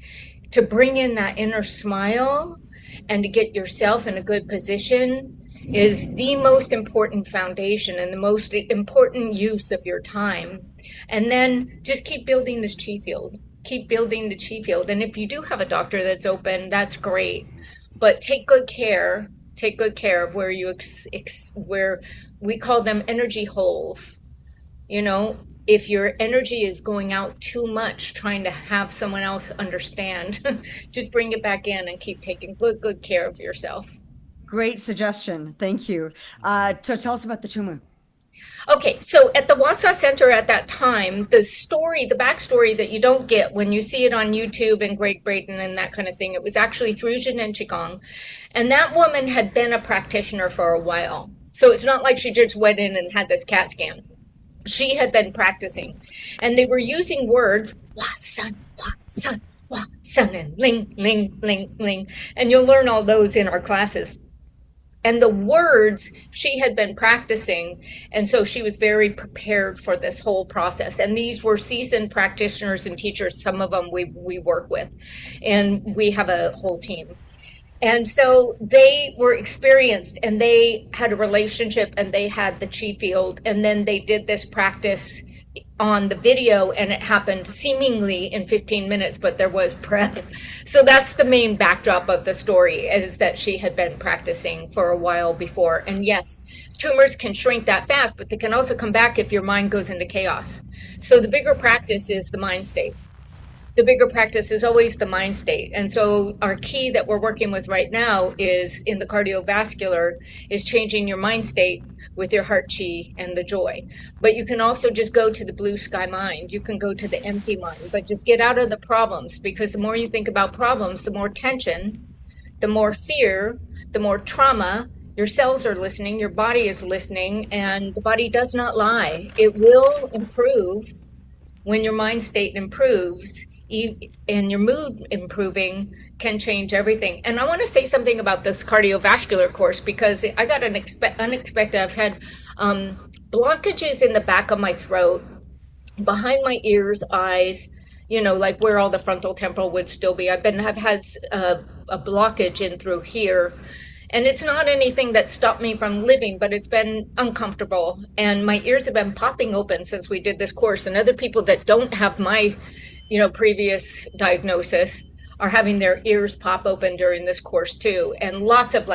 to bring in that inner smile and to get yourself in a good position is the most important foundation and the most important use of your time. And then just keep building this chi field. Keep building the chi field. And if you do have a doctor that's open, that's great. But take good care. Take good care of where you where we call them energy holes. If your energy is going out too much trying to have someone else understand, just bring it back in and keep taking good care of yourself. Great suggestion. Thank you. So tell us about the tumor. Okay, so at the Wausau Center at that time, the backstory that you don't get when you see it on YouTube and Greg Brayton and that kind of thing, it was actually through Jinen Qigong. And that woman had been a practitioner for a while. So it's not like she just went in and had this CAT scan. She had been practicing. And they were using words, Wa-sun, Wa-sun, Wa-sun, and ling, ling, ling, ling. And you'll learn all those in our classes. And the words she had been practicing, and so she was very prepared for this whole process. And these were seasoned practitioners and teachers. Some of them we work with, and we have a whole team. And so they were experienced, and they had a relationship, and they had the chi field, and then they did this practice on the video, and it happened seemingly in 15 minutes, but there was prep. So that's the main backdrop of the story, is that she had been practicing for a while before. And yes, tumors can shrink that fast, but they can also come back if your mind goes into chaos. So the bigger practice is the mind state. The bigger practice is always the mind state. And so our key that we're working with right now is in the cardiovascular is changing your mind state with your heart chi and the joy. But you can also just go to the blue sky mind. You can go to the empty mind, but just get out of the problems, because the more you think about problems, the more tension, the more fear, the more trauma. Your cells are listening, your body is listening, and the body does not lie. It will improve when your mind state improves. And your mood improving can change everything. And I want to say something about this cardiovascular course, because I got an unexpected. I've had blockages in the back of my throat, behind my ears, eyes, like where all the frontal temporal would still be. I've had a blockage in through here. And it's not anything that stopped me from living, but it's been uncomfortable. And my ears have been popping open since we did this course. And other people that don't have my previous diagnosis are having their ears pop open during this course too. And lots of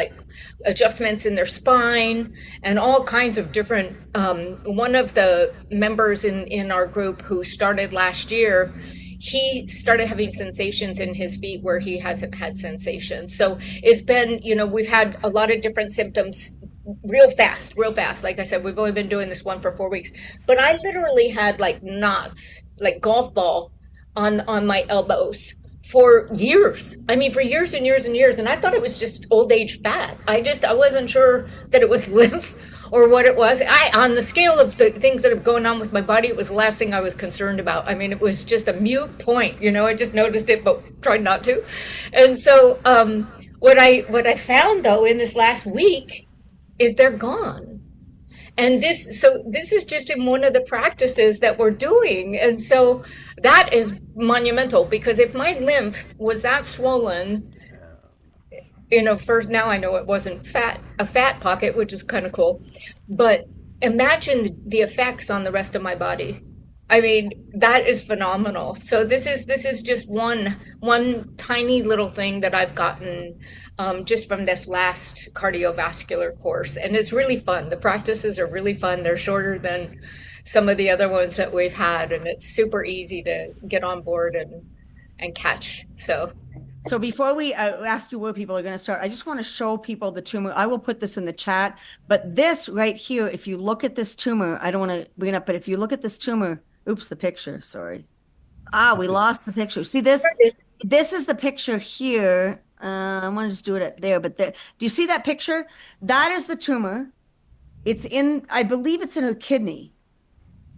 adjustments in their spine and all kinds of different, one of the members in our group who started last year, he started having sensations in his feet where he hasn't had sensations. So it's been, we've had a lot of different symptoms real fast, real fast. Like I said, we've only been doing this one for 4 weeks, but I literally had like knots, like golf ball on my elbows for years. I mean, for years and years and years. And I thought it was just old age fat. I wasn't sure that it was lymph or what it was. On the scale of the things that are going on with my body, it was the last thing I was concerned about. I mean, it was just a mute point, I just noticed it, but tried not to. And so, what I found though in this last week is they're gone. And this is just in one of the practices that we're doing. And so that is monumental, because if my lymph was that swollen, first, now I know it wasn't a fat pocket, which is kind of cool, but imagine the effects on the rest of my body. I mean, that is phenomenal. So this is just one tiny little thing that I've gotten just from this last cardiovascular course, and it's really fun. The practices are really fun. They're shorter than some of the other ones that we've had, and it's super easy to get on board and catch. So before we ask you where people are going to start, I just want to show people the tumor. I will put this in the chat, but this right here, if you look at this tumor, I don't want to bring it up, but if you look at this tumor, oops, the picture, sorry. We lost the picture. See this? This is the picture here. I want to just do it there, but there, do you see that picture? That is the tumor. I believe it's in her kidney.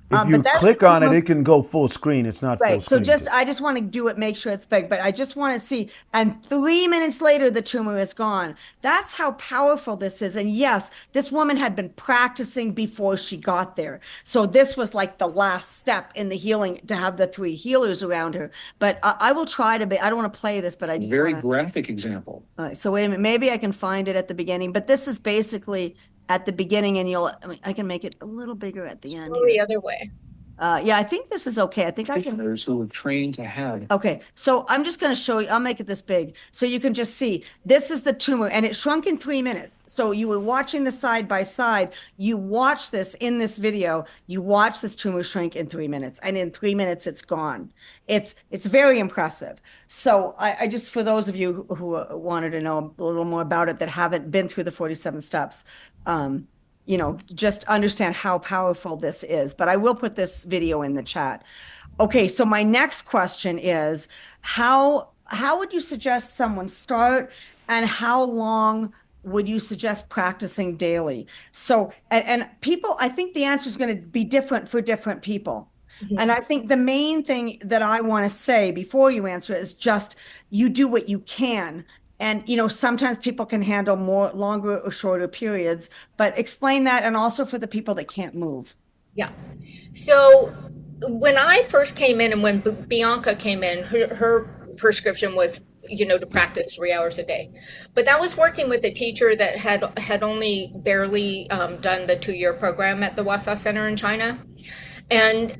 If you click on it, it can go full screen. It's not right. Full screen. So I just want to do it, make sure it's big, but I just want to see. And 3 minutes later, the tumor is gone. That's how powerful this is. And yes, this woman had been practicing before she got there. So this was like the last step in the healing, to have the 3 healers around her. But I will try to be, I don't want to play this, but I just very graphic example. All right, so wait a minute, maybe I can find it at the beginning, but this is basically at the beginning, and I can make it a little bigger at the end. Go the other way. Yeah, I think this is okay. I think I can. Who are trained to have. Okay, so I'm just going to show you. I'll make it this big so you can just see. This is the tumor, and it shrunk in 3 minutes. So you were watching the side by side. You watch this in this video. You watch this tumor shrink in 3 minutes, and in 3 minutes, it's gone. It's very impressive. So I just, for those of you who wanted to know a little more about it that haven't been through the 47 steps, just understand how powerful this is. But I will put this video in the chat. Okay, so my next question is, how would you suggest someone start, and how long would you suggest practicing daily? So, and people, I think the answer is going to be different for different people. Mm-hmm. And I think the main thing that I want to say before you answer it is just, you do what you can. And, sometimes people can handle longer or shorter periods, but explain that. And also for the people that can't move. Yeah. So when I first came in, and when Bianca came in, her prescription was, to practice 3 hours a day. But that was working with a teacher that had only barely done the 2-year program at the Wasa Center in China. And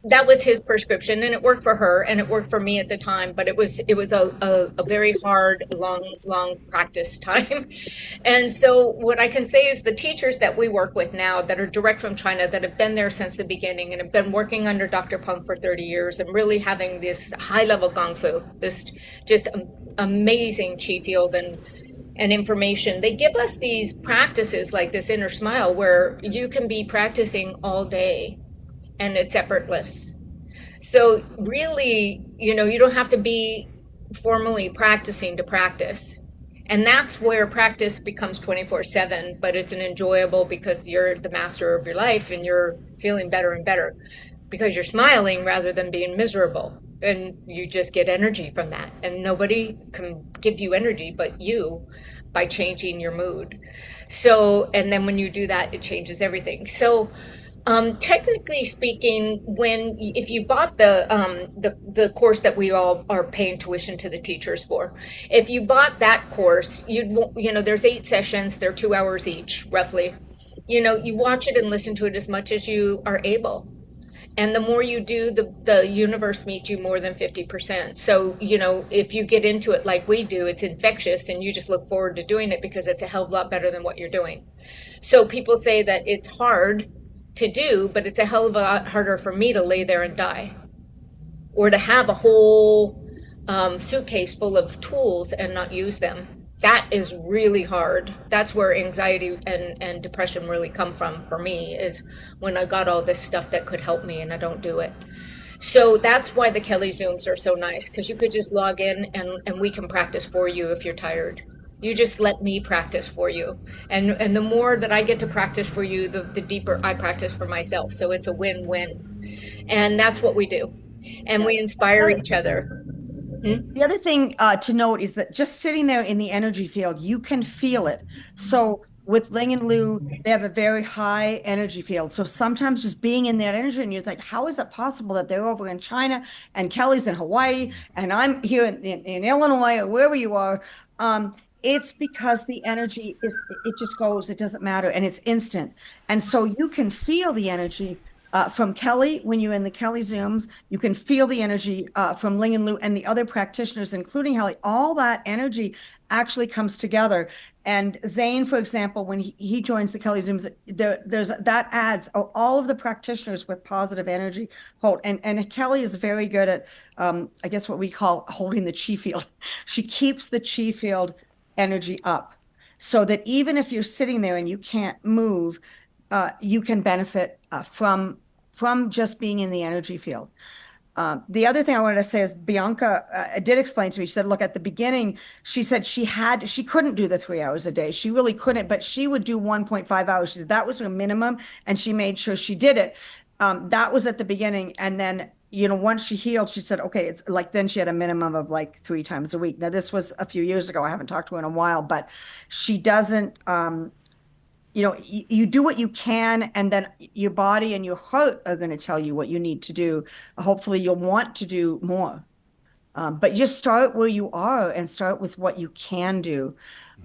that was his prescription, and it worked for her, and it worked for me at the time, but it was a very hard, long practice time. And so what I can say is the teachers that we work with now that are direct from China, that have been there since the beginning and have been working under Dr. Peng for 30 years and really having this high level Gong Fu, this just amazing Qi field and information, they give us these practices like this inner smile, where you can be practicing all day and it's effortless. So really, you don't have to be formally practicing to practice. And that's where practice becomes 24/7, but it's an enjoyable, because you're the master of your life and you're feeling better and better because you're smiling rather than being miserable. And you just get energy from that. And nobody can give you energy but you, by changing your mood. So, and then when you do that, it changes everything. So, technically speaking, if you bought the course that we all are paying tuition to the teachers for, if you bought that course, there's 8 sessions, they're 2 hours each, roughly. You watch it and listen to it as much as you are able. And the more you do, the universe meets you more than 50%. So, if you get into it like we do, it's infectious, and you just look forward to doing it because it's a hell of a lot better than what you're doing. So people say that it's hard to do, but it's a hell of a lot harder for me to lay there and die, or to have a whole suitcase full of tools and not use them. that is really hard. That's where anxiety and depression really come from for me, is when I got all this stuff that could help me and I don't do it. So that's why the Kelly Zooms are so nice, because you could just log in and we can practice for you if you're tired. You just let me practice for you. And the more that I get to practice for you, the deeper I practice for myself. So it's a win-win. And that's what we do. And we inspire each other. The other thing to note is that just sitting there in the energy field, you can feel it. So with Ling and Lu, they have a very high energy field. So sometimes just being in that energy, and you're like, how is it possible that they're over in China and Kelly's in Hawaii and I'm here in Illinois or wherever you are? It's because the energy it just goes, it doesn't matter, and it's instant. And so you can feel the energy from Kelly, when you're in the Kelly Zooms, you can feel the energy from Ling and Lu and the other practitioners, including Kelly. All that energy actually comes together. And Zane, for example, when he joins the Kelly Zooms, there's that adds all of the practitioners with positive energy hold. And Kelly is very good at, I guess, what we call holding the chi field. She keeps the chi field energy up so that even if you're sitting there and you can't move, you can benefit from just being in the energy field. The other thing I wanted to say is Bianca did explain to me, she said, look, at the beginning, she said she couldn't do the 3 hours a day. She really couldn't, but she would do 1.5 hours. She said that was her minimum, and she made sure she did it. That was at the beginning. And then, once she healed, she said, okay, it's like, then she had a minimum of like 3 times a week. Now, this was a few years ago. I haven't talked to her in a while, but she doesn't, you do what you can, and then your body and your heart are going to tell you what you need to do. Hopefully you'll want to do more. But just start where you are and start with what you can do.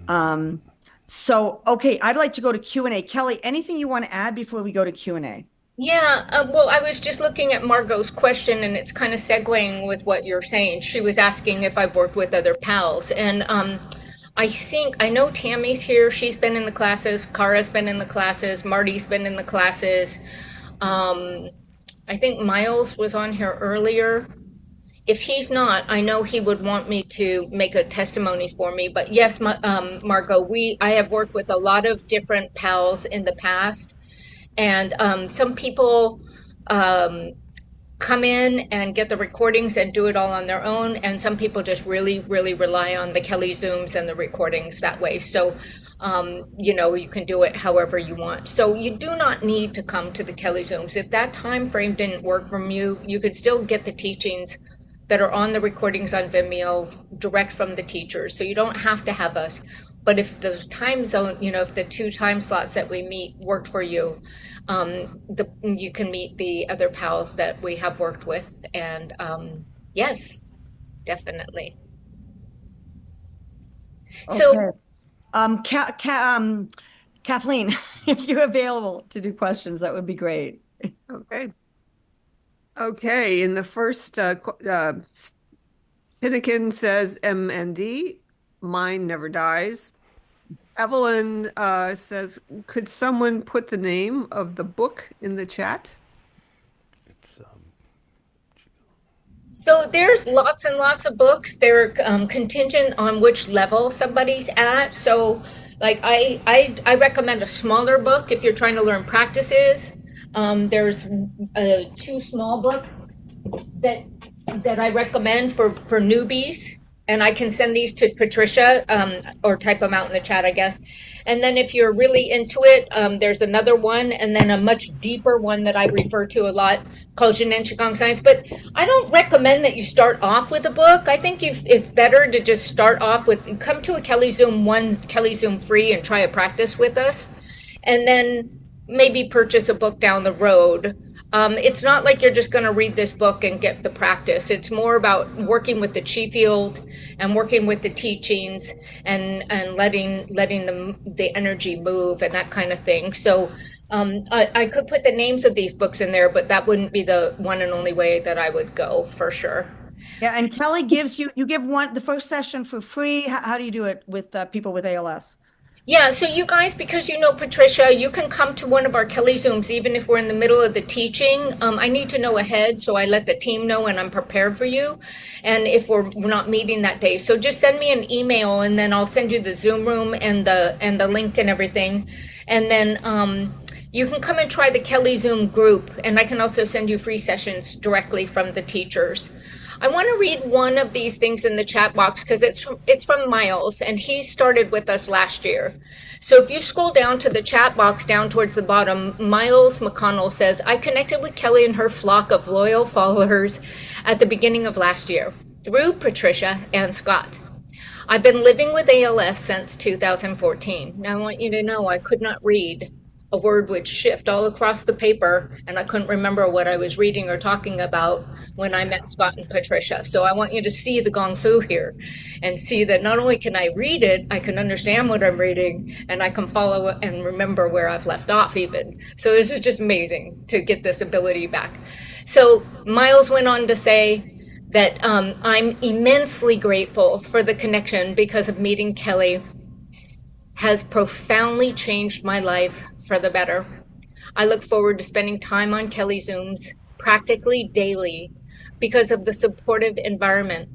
Okay, I'd like to go to Q&A. Kelly, anything you want to add before we go to Q&A? Yeah, well, I was just looking at Margot's question, and it's kind of segueing with what you're saying. She was asking if I've worked with other pals, and I know Tammy's here. She's been in the classes. Kara's been in the classes. Marty's been in the classes. I think Miles was on here earlier. If he's not, I know he would want me to make a testimony for me. But yes, Margot, I have worked with a lot of different pals in the past, and some people come in and get the recordings and do it all on their own, and some people just really, really rely on the Kelly Zooms and the recordings that way. So you can do it however you want. So you do not need to come to the Kelly Zooms. If that time frame didn't work from you, you could still get the teachings that are on the recordings on Vimeo direct from the teachers. So you don't have to have us. But if those time zone, if the 2 time slots that we meet work for you, you can meet the other pals that we have worked with. And yes, definitely. So, Kathleen, if you're available to do questions, that would be great. Okay. In the first, Pinnakin says MND, mine never dies. Evelyn says, could someone put the name of the book in the chat? So there's lots and lots of books. They're contingent on which level somebody's at. So like I recommend a smaller book if you're trying to learn practices. There's 2 small books that I recommend for newbies. And I can send these to Patricia or type them out in the chat, I guess. And then if you're really into it, there's another one, and then a much deeper one that I refer to a lot called Jinin Qigong Science. But I don't recommend that you start off with a book. I think it's better to just start off with, come to a Kelly Zoom, one Kelly Zoom free, and try a practice with us. And then maybe purchase a book down the road. It's not like you're just going to read this book and get the practice. It's more about working with the chi field and working with the teachings and letting the energy move and that kind of thing. So I could put the names of these books in there, but that wouldn't be the one and only way that I would go for sure. Yeah, and Kelly gives you give the first session for free. How do you do it with people with ALS? Yeah, so you guys, because you know Patricia, you can come to one of our Kelly Zooms even if we're in the middle of the teaching. I need to know ahead, so I let the team know and I'm prepared for you. And if we're not meeting that day, so just send me an email and then I'll send you the Zoom room and the link and everything. And then you can come and try the Kelly Zoom group, and I can also send you free sessions directly from the teachers. I want to read one of these things in the chat box because it's from Miles, and he started with us last year. So if you scroll down to the chat box down towards the bottom, Miles McConnell says, I connected with Kelly and her flock of loyal followers at the beginning of last year through Patricia and Scott. I've been living with ALS since 2014. Now I want you to know I could not read. A word would shift all across the paper, and I couldn't remember what I was reading or talking about when I met Scott and Patricia. So I want you to see the gong fu here and see that not only can I read it, I can understand what I'm reading, and I can follow and remember where I've left off even. So this is just amazing to get this ability back. So Miles went on to say, that I'm immensely grateful for the connection because of meeting Kelly has profoundly changed my life for the better. I look forward to spending time on Kelly Zooms practically daily because of the supportive environment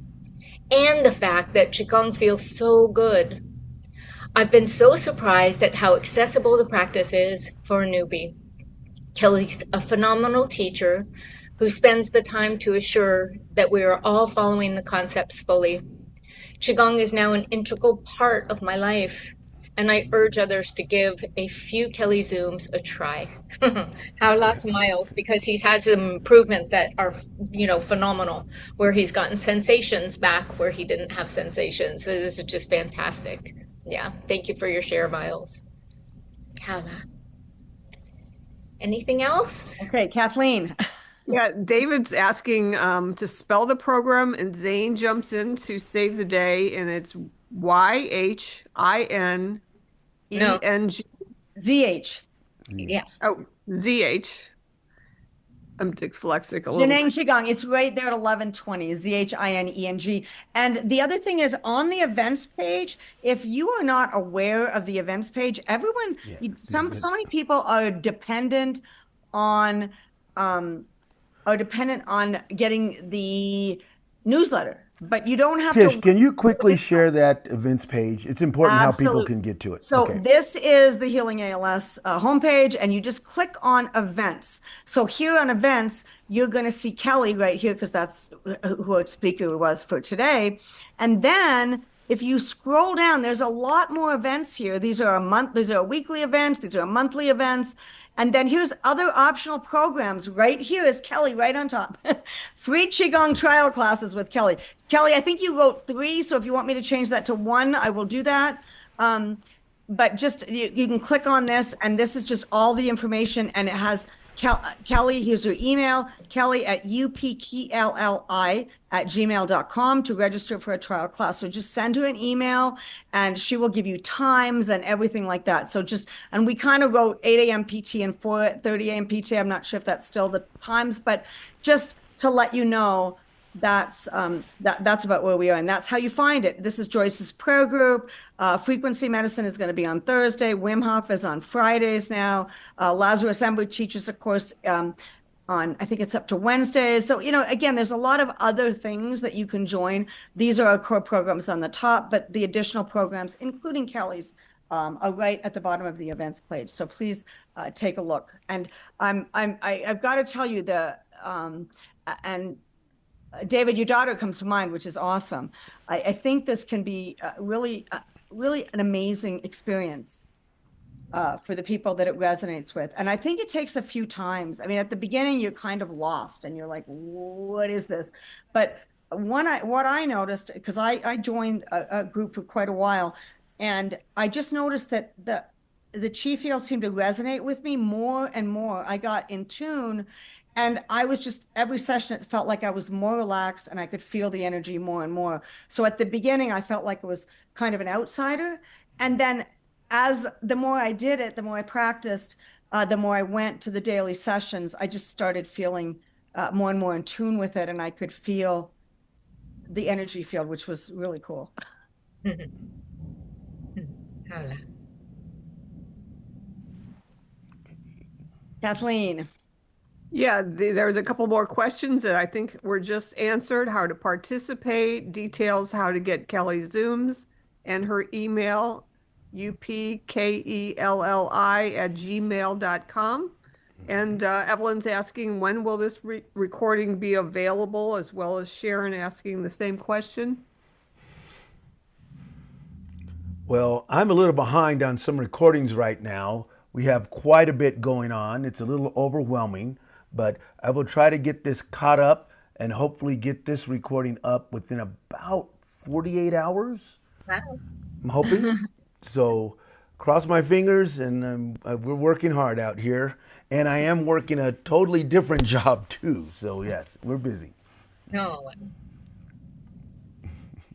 and the fact that Qigong feels so good. I've been so surprised at how accessible the practice is for a newbie. Kelly's a phenomenal teacher who spends the time to assure that we are all following the concepts fully. Qigong is now an integral part of my life, and I urge others to give a few Kelly Zooms a try. How lots of Miles, because he's had some improvements that are, phenomenal, where he's gotten sensations back where he didn't have sensations. So this is just fantastic. Yeah, thank you for your share, Miles. Hala. Anything else? Okay, Kathleen. Yeah, David's asking to spell the program, and Zane jumps in to save the day, and it's No. YHINENG. ZH. Yeah. Oh, ZH. I'm dyslexic a little. Zheneng Qigong. It's right there at 1120, ZHINENG. And the other thing is on the events page, if you are not aware of the events page, everyone, so many people are dependent on getting the newsletter, but you don't have Tish, to. can you quickly share that events page? It's important how people Absolutely. can get to it. So Okay. this is the Healing ALS homepage, and you just click on events. So here on events, you're going to see Kelly right here because that's who our speaker was for today. And then if you scroll down, there's a lot more events here. These are weekly events, these are monthly events. And then here's other optional programs. Right here is Kelly right on top. Free Qigong trial classes with Kelly. Kelly, I think you wrote 3, so if you want me to change that to 1, I will do that. But just you can click on this, and this is just all the information, and it has Kelly, here's her email, Kelly at upkelli@gmail.com to register for a trial class. So just send her an email and she will give you times and everything like that. So and we kind of wrote 8 a.m. PT and 4:30 a.m. PT. I'm not sure if that's still the times, but just to let you know, that's about where we are, and that's how you find it. This is Joyce's prayer group. Frequency medicine is going to be on Thursday. Wim Hof is on Fridays now. Lazarus Ember teaches, of course, on I think it's up to Wednesdays. So again, there's a lot of other things that you can join. These are our core programs on the top, but the additional programs, including Kelly's, are right at the bottom of the events page. So please take a look. And I've got to tell you and David, your daughter comes to mind, which is awesome. I think this can be really an amazing experience for the people that it resonates with. And I think it takes a few times. I mean, at the beginning, you're kind of lost and you're like, what is this? But what I noticed, because I joined a group for quite a while, and I just noticed that the chi field seemed to resonate with me more and more. I got in tune. And I was just, every session, it felt like I was more relaxed and I could feel the energy more and more. So at the beginning, I felt like it was kind of an outsider. And then the more I did it, the more I practiced, the more I went to the daily sessions, I just started feeling more and more in tune with it. And I could feel the energy field, which was really cool. Hala. Kathleen. Yeah, there's a couple more questions that I think were just answered. How to participate, details how to get Kelly's Zooms, and her email, upkelli@gmail.com. And Evelyn's asking, when will this recording be available, as well as Sharon asking the same question. Well, I'm a little behind on some recordings right now. We have quite a bit going on. It's a little overwhelming, but I will try to get this caught up and hopefully get this recording up within about 48 hours. Wow. I'm hoping. So cross my fingers, and we're working hard out here. And I am working a totally different job too. So yes, we're busy. No.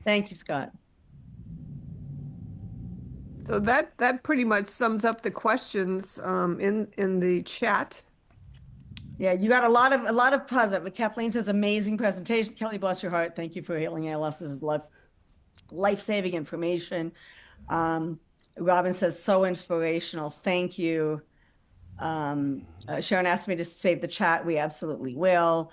Thank you, Scott. So that pretty much sums up the questions in the chat. Yeah, you got a lot of positive. Kathleen says, amazing presentation. Kelly, bless your heart. Thank you for healing ALS. This is life-saving information. Robin says, so inspirational. Thank you. Sharon asked me to save the chat. We absolutely will.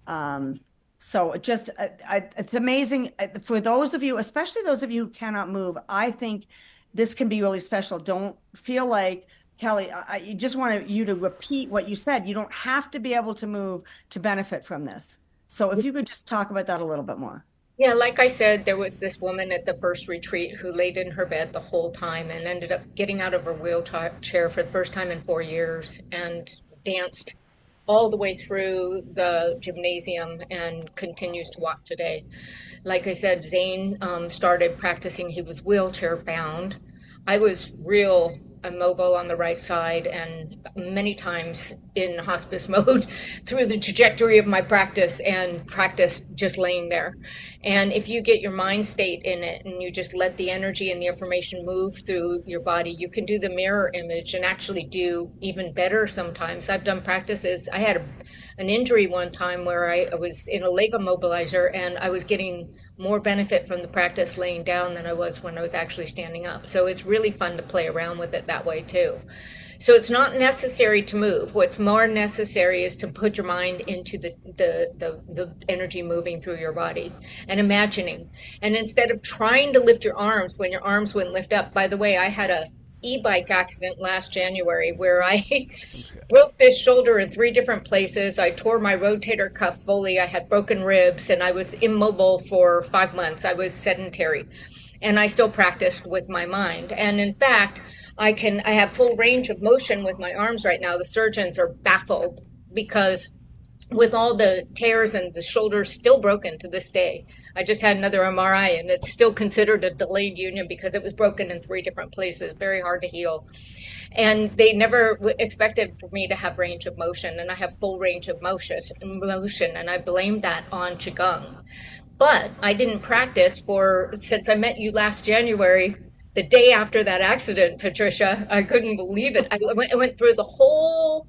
So just, it's amazing for those of you, especially those of you who cannot move. I think this can be really special. Don't feel like, Kelly, I just want you to repeat what you said. You don't have to be able to move to benefit from this. So if you could just talk about that a little bit more. Yeah, like I said, there was this woman at the first retreat who laid in her bed the whole time and ended up getting out of her wheelchair for the first time in 4 years and danced all the way through the gymnasium and continues to walk today. Like I said, Zane started practicing. He was wheelchair bound. I was real immobile on the right side and many times in hospice mode through the trajectory of my practice, and practice just laying there. And if you get your mind state in it and you just let the energy and the information move through your body, you can do the mirror image and actually do even better sometimes. I've done practices. I had an injury one time where I was in a leg immobilizer and I was getting more benefit from the practice laying down than I was when I was actually standing up. So it's really fun to play around with it that way too. So it's not necessary to move. What's more necessary is to put your mind into the energy moving through your body and imagining. And instead of trying to lift your arms when your arms wouldn't lift up, by the way, I had a e-bike accident last January where I broke this shoulder in 3 different places. I tore my rotator cuff fully. I had broken ribs and I was immobile for 5 months. I was sedentary and I still practiced with my mind. And in fact, I have full range of motion with my arms right now. The surgeons are baffled because with all the tears and the shoulders still broken to this day. I just had another MRI and it's still considered a delayed union because it was broken in 3 different places, very hard to heal. And they never expected for me to have range of motion, and I have full range of motion, and I blamed that on Qigong. But I didn't practice since I met you last January, the day after that accident, Patricia. I couldn't believe it. I went through the whole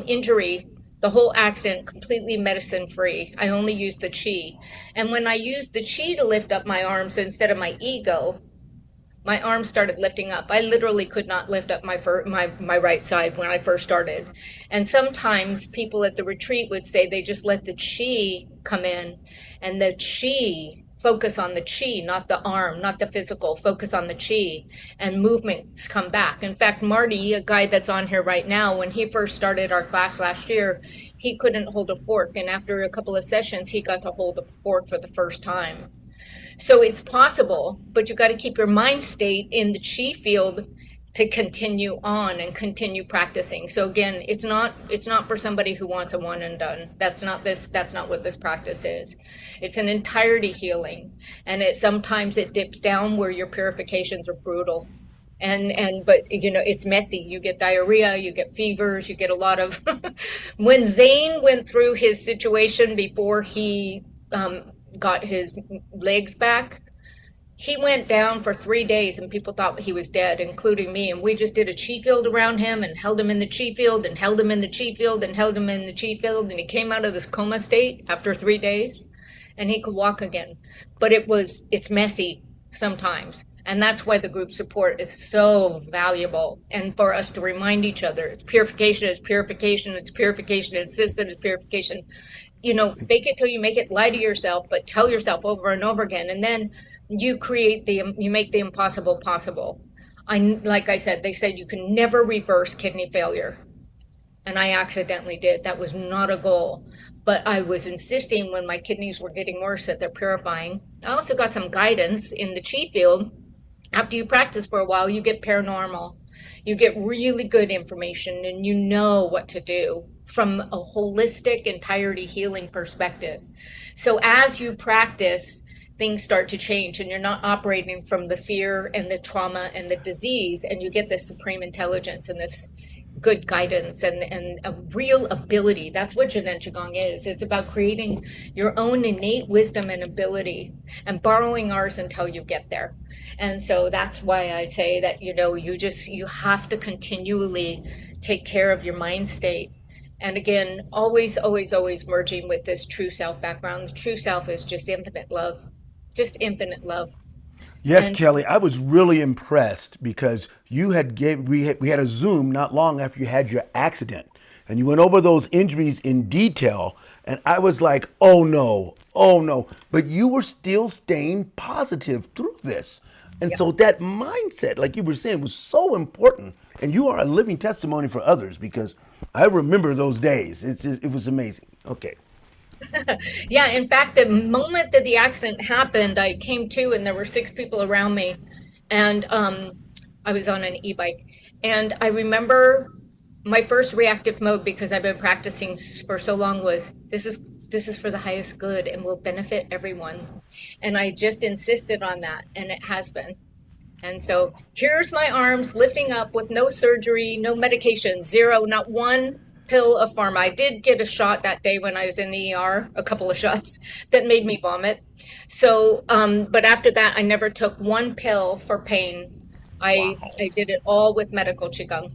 injury, the whole accident, completely medicine free. I only used the chi. And when I used the chi to lift up my arms instead of my ego, my arms started lifting up. I literally could not lift up my right side when I first started. And sometimes people at the retreat would say they just let the chi come in, and the chi, focus on the chi, not the arm, not the physical, focus on the chi, and movements come back. In fact, Marty, a guy that's on here right now, when he first started our class last year, he couldn't hold a fork. And after a couple of sessions, he got to hold a fork for the first time. So it's possible, but you got to keep your mind state in the chi field to continue on and continue practicing. So again, it's not for somebody who wants a one and done. That's not what this practice is. It's an entirety healing. And sometimes it dips down where your purifications are brutal. But it's messy. You get diarrhea, you get fevers, you get a lot of when Zane went through his situation before he got his legs back, he went down for 3 days and people thought he was dead, including me. And we just did a chi field around him and held him in the chi field and held him in the chi field and held him in the chi field. And he came out of this coma state after 3 days and he could walk again. But it's messy sometimes. And that's why the group support is so valuable. And for us to remind each other, it's purification, it's purification, it's purification, insist that it's purification. You know, fake it till you make it, lie to yourself, but tell yourself over and over again. And then you make the impossible possible. Like I said, they said you can never reverse kidney failure. And I accidentally did. That was not a goal. But I was insisting when my kidneys were getting worse that they're purifying. I also got some guidance in the chi field. After you practice for a while, you get paranormal. You get really good information and you know what to do from a holistic entirety healing perspective. So as you practice, things start to change and you're not operating from the fear and the trauma and the disease, and you get this supreme intelligence and this good guidance and a real ability. That's what Jinen Qigong is. It's about creating your own innate wisdom and ability and borrowing ours until you get there. And so that's why I say that, you know, you have to continually take care of your mind state. And again, always, always, always merging with this true self background. The true self is just infinite love, just infinite love. Yes, And Kelly, I was really impressed because we had a Zoom not long after you had your accident, and you went over those injuries in detail, and I was like, oh no, oh no, but you were still staying positive through this. And so that mindset, like you were saying, was so important, and you are a living testimony for others because I remember those days. It was amazing. Okay. yeah, in fact, the moment that the accident happened, I came to and there were 6 people around me, and I was on an e-bike. And I remember my first reactive mode, because I've been practicing for so long, was this is for the highest good and will benefit everyone. And I just insisted on that, and it has been. And so here's my arms lifting up with no surgery, no medication, zero, not one pill of pharma. I did get a shot that day when I was in the ER, a couple of shots that made me vomit. So, but after that, I never took one pill for pain. I did it all with medical Qigong.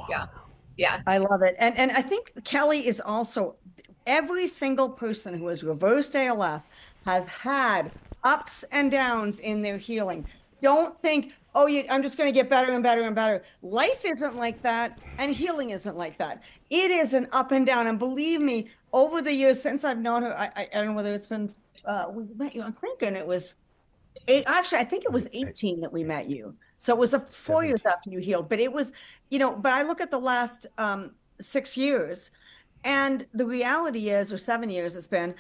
Yeah. Yeah. I love it. And I think Kelly is also, every single person who has reversed ALS has had ups and downs in their healing. Don't think, oh, I'm just going to get better and better and better. Life isn't like that, and healing isn't like that. It is an up and down. And believe me, over the years since I've known her, I don't know whether it's been, we met you on Clinton. It was, actually, I think it was 18 that we met you. So it was 4 years after you healed. But it was, but I look at the last 6 years, and the reality is, or 7 years it's been,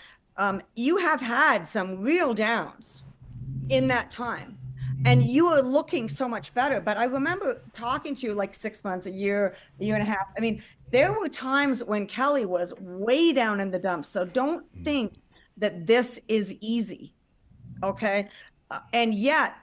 you have had some real downs in that time. And you are looking so much better. But I remember talking to you like 6 months, a year and a half. I mean, there were times when Kelly was way down in the dumps. So don't think that this is easy. Okay. And yet,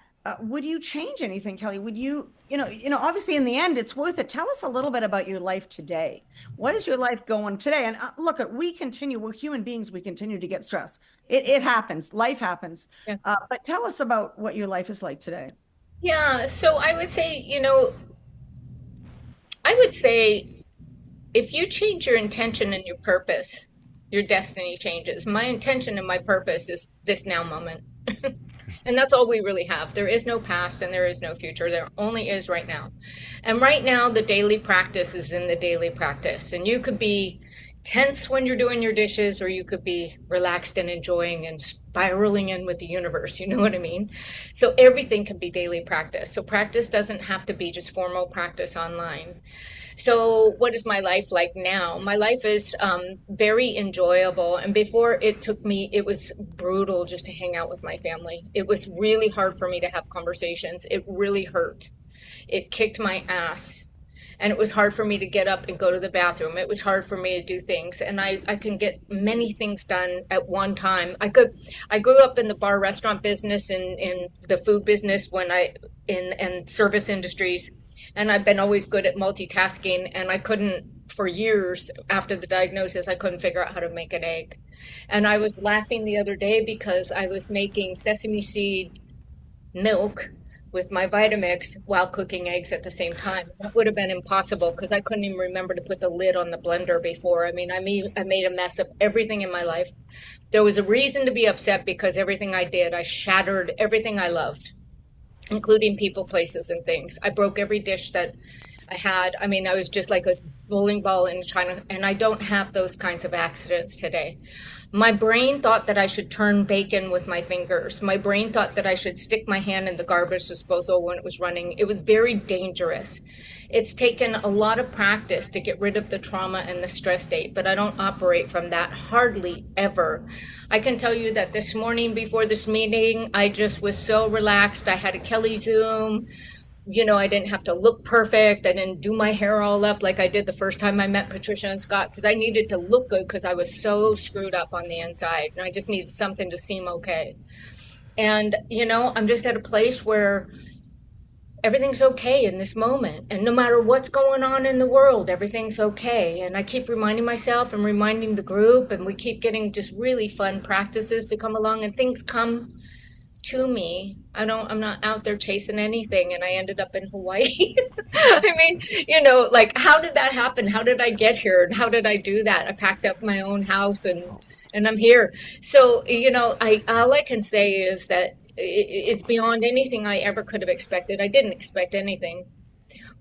would you change anything, Kelly? Would you, obviously in the end, it's worth it. Tell us a little bit about your life today. What is your life going today? And look, we're human beings. We continue to get stressed. It happens. Life happens. Yeah. But tell us about what your life is like today. Yeah. So I would say, if you change your intention and your purpose, your destiny changes. My intention and my purpose is this now moment. And that's all we really have. There is no past and there is no future. There only is right now. And right now, the daily practice is in the daily practice. And you could be tense when you're doing your dishes, or you could be relaxed and enjoying and spiraling in with the universe. You know what I mean? So everything can be daily practice. So practice doesn't have to be just formal practice online. So what is my life like now? My life is very enjoyable. And before it was brutal just to hang out with my family. It was really hard for me to have conversations. It really hurt. It kicked my ass. And it was hard for me to get up and go to the bathroom. It was hard for me to do things. And I can get many things done at one time. I grew up in the bar restaurant business and in the food business and service industries. And I've been always good at multitasking, and I couldn't, for years after the diagnosis, I couldn't figure out how to make an egg. And I was laughing the other day because I was making sesame seed milk with my Vitamix while cooking eggs at the same time. That would have been impossible because I couldn't even remember to put the lid on the blender before. I mean, I made a mess of everything in my life. There was a reason to be upset because everything I did, I shattered everything I loved. including people, places, and things. I broke every dish that I had. I mean, I was just like a bowling ball in China, and I don't have those kinds of accidents today. My brain thought that I should turn bacon with my fingers. My brain thought that I should stick my hand in the garbage disposal when it was running. It was very dangerous. It's taken a lot of practice to get rid of the trauma and the stress state, but I don't operate from that hardly ever. I can tell you that this morning before this meeting, I just was so relaxed. I had a Kelly Zoom. I didn't have to look perfect. I didn't do my hair all up like I did the first time I met Patricia and Scott, because I needed to look good because I was so screwed up on the inside and I just needed something to seem okay. And, I'm just at a place where everything's okay in this moment. And no matter what's going on in the world, everything's okay. And I keep reminding myself and reminding the group, and we keep getting just really fun practices to come along, and things come to me. I'm not out there chasing anything, and I ended up in Hawaii. I mean, like, how did that happen? How did I get here? And how did I do that? I packed up my own house and I'm here. So, all I can say is that it's beyond anything I ever could have expected. I didn't expect anything.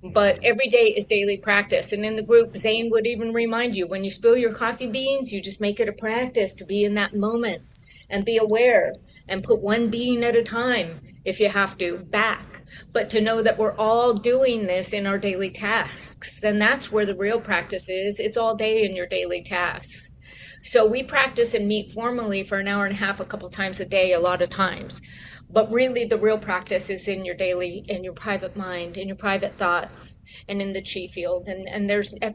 But every day is daily practice. And in the group, Zane would even remind you, when you spill your coffee beans, you just make it a practice to be in that moment and be aware and put one bean at a time, if you have to, back. But to know that we're all doing this in our daily tasks. And that's where the real practice is. It's all day in your daily tasks. So we practice and meet formally for an hour and a half, a couple times a day, a lot of times. But really the real practice is in your daily, in your private mind, in your private thoughts, and in the chi field. And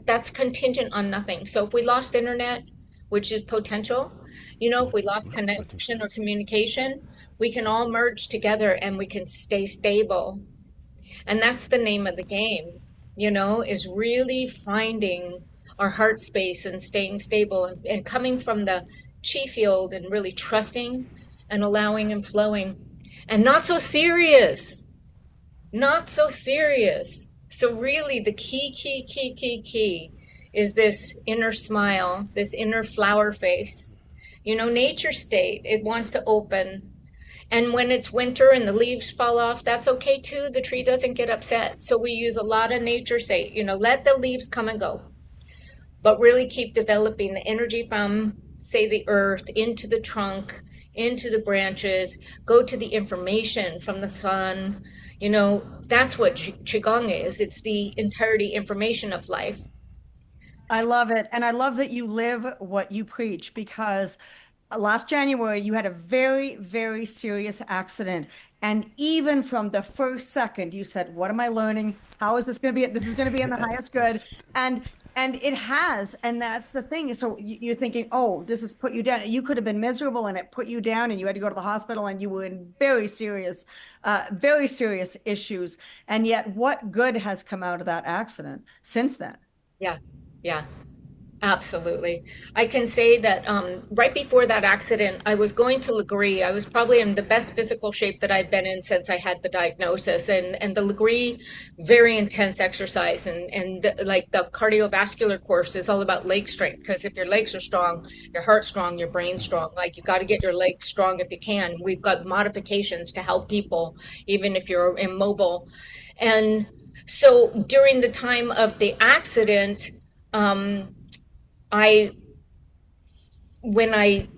that's contingent on nothing. So if we lost internet, which is potential, if we lost connection or communication, we can all merge together and we can stay stable. And that's the name of the game, is really finding our heart space and staying stable and coming from the chi field and really trusting and allowing and flowing and not so serious. So really the key is this inner smile, this inner flower face. Nature state, it wants to open. And when it's winter and the leaves fall off, that's okay too. The tree doesn't get upset. So we use a lot of nature state, let the leaves come and go. But really keep developing the energy from, say, the earth into the trunk, into the branches, go to the information from the sun. That's what Qigong is. It's the entirety information of life. I love it. And I love that you live what you preach, because last January you had a very, very serious accident. And even from the first second, you said, what am I learning? How is this going to be? This is going to be in the highest good. And it has, and that's the thing. So you're thinking, oh, this has put you down. You could have been miserable and it put you down and you had to go to the hospital and you were in very serious issues. And yet what good has come out of that accident since then? Yeah. Absolutely. I can say that right before that accident, I was going to Legree. I was probably in the best physical shape that I've been in since I had the diagnosis. And the Legree, very intense exercise. And like the cardiovascular course is all about leg strength, because if your legs are strong, your heart's strong, your brain's strong. Like, you got to get your legs strong if you can. We've got modifications to help people, even if you're immobile. And so during the time of the accident, when I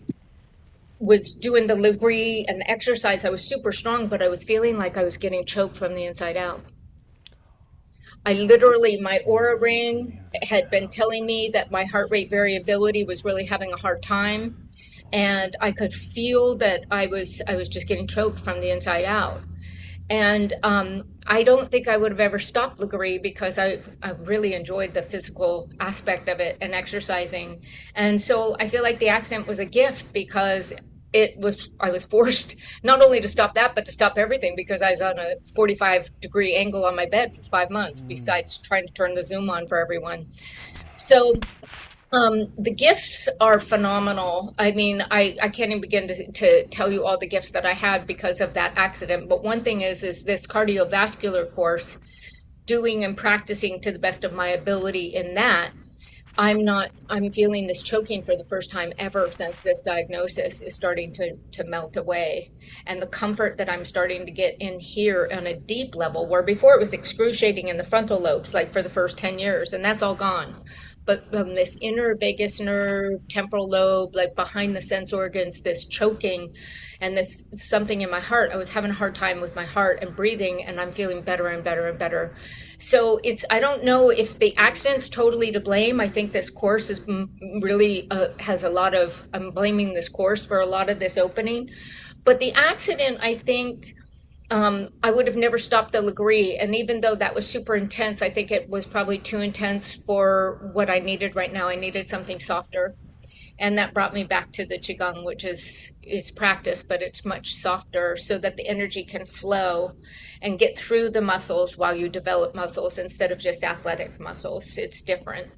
was doing the Legree and the exercise, I was super strong, but I was feeling like I was getting choked from the inside out. My aura ring had been telling me that my heart rate variability was really having a hard time. And I could feel that I was just getting choked from the inside out. And I don't think I would have ever stopped Legree, because I really enjoyed the physical aspect of it and exercising. And so I feel like the accident was a gift, because I was forced not only to stop that, but to stop everything, because I was on a 45-degree angle on my bed for 5 months, besides trying to turn the Zoom on for everyone. So the gifts are phenomenal. I mean, I can't even begin to tell you all the gifts that I had because of that accident. But one thing is this cardiovascular course, doing and practicing to the best of my ability in that, I'm feeling this choking for the first time ever since this diagnosis is starting to melt away. And the comfort that I'm starting to get in here on a deep level, where before it was excruciating in the frontal lobes, like for the first 10 years, and that's all gone. But from this inner vagus nerve, temporal lobe, like behind the sense organs, this choking and this something in my heart. I was having a hard time with my heart and breathing, and I'm feeling better and better and better. So I don't know if the accident's totally to blame. I think this course is really has a lot of, I'm blaming this course for a lot of this opening. But the accident, I think, I would have never stopped the Legree. And even though that was super intense, I think it was probably too intense for what I needed right now. I needed something softer. And that brought me back to the Qigong, which is practice, but it's much softer so that the energy can flow and get through the muscles while you develop muscles instead of just athletic muscles. It's different.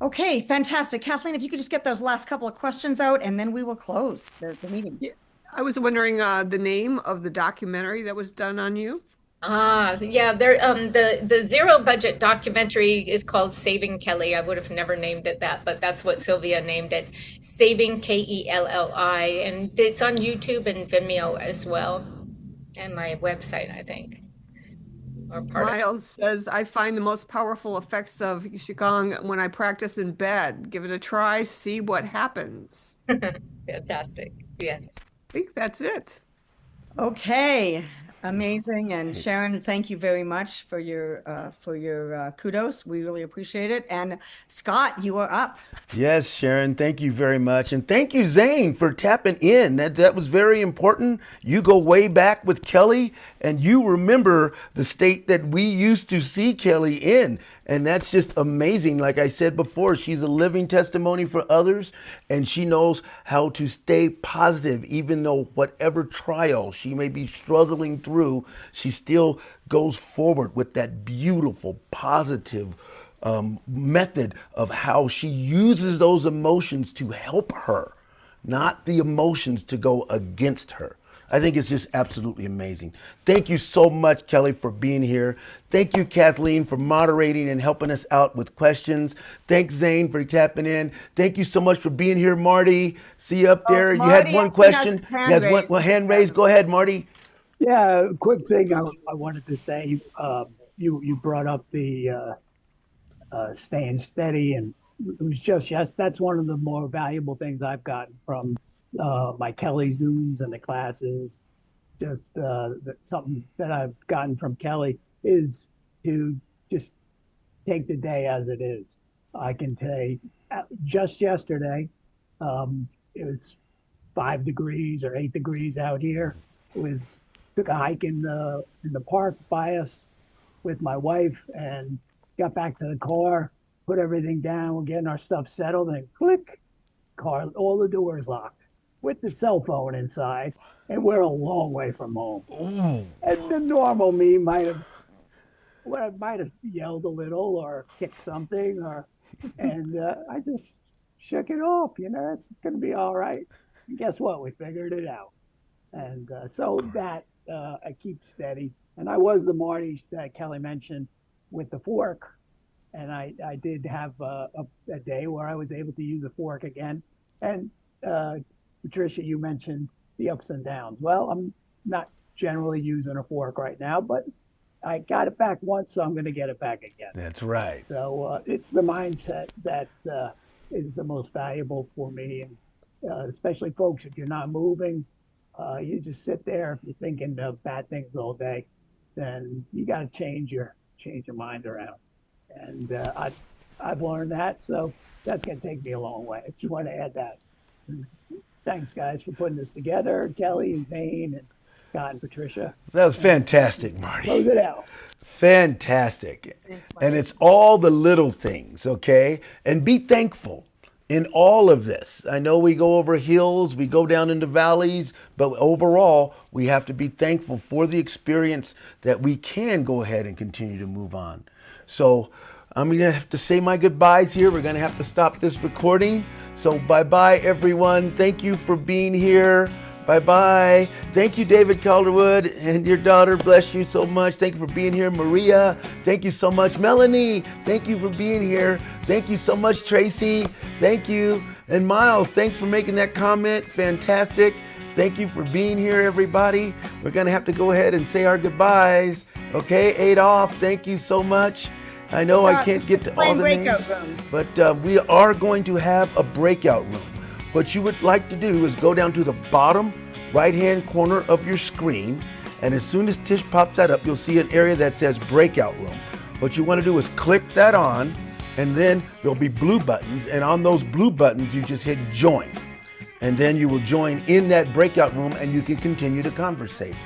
Okay, fantastic. Kathleen, if you could just get those last couple of questions out and then we will close the meeting. Yeah, I was wondering the name of the documentary that was done on you. Yeah, there the zero budget documentary is called Saving Kelly. I would have never named it that, but that's what Sylvia named it. Saving Kelli, and it's on YouTube and Vimeo as well, and my website, I think. Or part of Miles says, I find the most powerful effects of Qigong when I practice in bed. Give it a try, see what happens. Fantastic. Yes. I think that's it. Okay, amazing. And Sharon, thank you very much for your kudos. We really appreciate it. And Scott, you are up. Yes, Sharon, thank you very much. And thank you, Zane, for tapping in. That was very important. You go way back with Kelly, and you remember the state that we used to see Kelly in. And that's just amazing. Like I said before, she's a living testimony for others, and she knows how to stay positive, even though whatever trial she may be struggling through, she still goes forward with that beautiful, positive method of how she uses those emotions to help her, not the emotions to go against her. I think it's just absolutely amazing. Thank you so much, Kelly, for being here. Thank you, Kathleen, for moderating and helping us out with questions. Thanks, Zane, for tapping in. Thank you so much for being here, Marty. See you up there. You had one question. You had one hand raised. Go ahead, Marty. Yeah, quick thing I wanted to say. You brought up the staying steady, and it was just yes, that's one of the more valuable things I've gotten from my Kelly Zooms and the classes. Just something that I've gotten from Kelly is to just take the day as it is. I can say just yesterday, it was 5 degrees or 8 degrees out here. Took a hike in the park by us with my wife and got back to the car, put everything down, we're getting our stuff settled, and click, car, all the doors locked with the cell phone inside, and we're a long way from home. Ooh. And the normal me might have yelled a little or kicked something, and I just shook it off. It's going to be all right. And guess what? We figured it out. And so that I keep steady. And I was the Marty that Kelly mentioned with the fork. And I did have a day where I was able to use the fork again. And Patricia, you mentioned the ups and downs. Well, I'm not generally using a fork right now, but I got it back once, so I'm going to get it back again. That's right. So it's the mindset that is the most valuable for me. And especially folks, if you're not moving, you just sit there. If you're thinking of bad things all day, then you got to change your mind around. And I've learned that, so that's going to take me a long way. I just want to add that. And thanks, guys, for putting this together. Kelly and Zane and Scott and Patricia. That was fantastic, Marty. Close it out. Fantastic. And it's all the little things, okay? And be thankful in all of this. I know we go over hills, we go down into valleys, but overall, we have to be thankful for the experience that we can go ahead and continue to move on. So I'm going to have to say my goodbyes here. We're going to have to stop this recording. So bye-bye, everyone. Thank you for being here. Bye-bye. Thank you, David Calderwood, and your daughter. Bless you so much. Thank you for being here. Maria, thank you so much. Melanie, thank you for being here. Thank you so much, Tracy. Thank you. And Miles, thanks for making that comment. Fantastic. Thank you for being here, everybody. We're going to have to go ahead and say our goodbyes. Okay, Adolph, thank you so much. I know I can't get to all the names, but we are going to have a breakout room. What you would like to do is go down to the bottom right-hand corner of your screen, and as soon as Tish pops that up, you'll see an area that says breakout room. What you want to do is click that on, and then there'll be blue buttons, and on those blue buttons, you just hit join. And then you will join in that breakout room, and you can continue to conversate.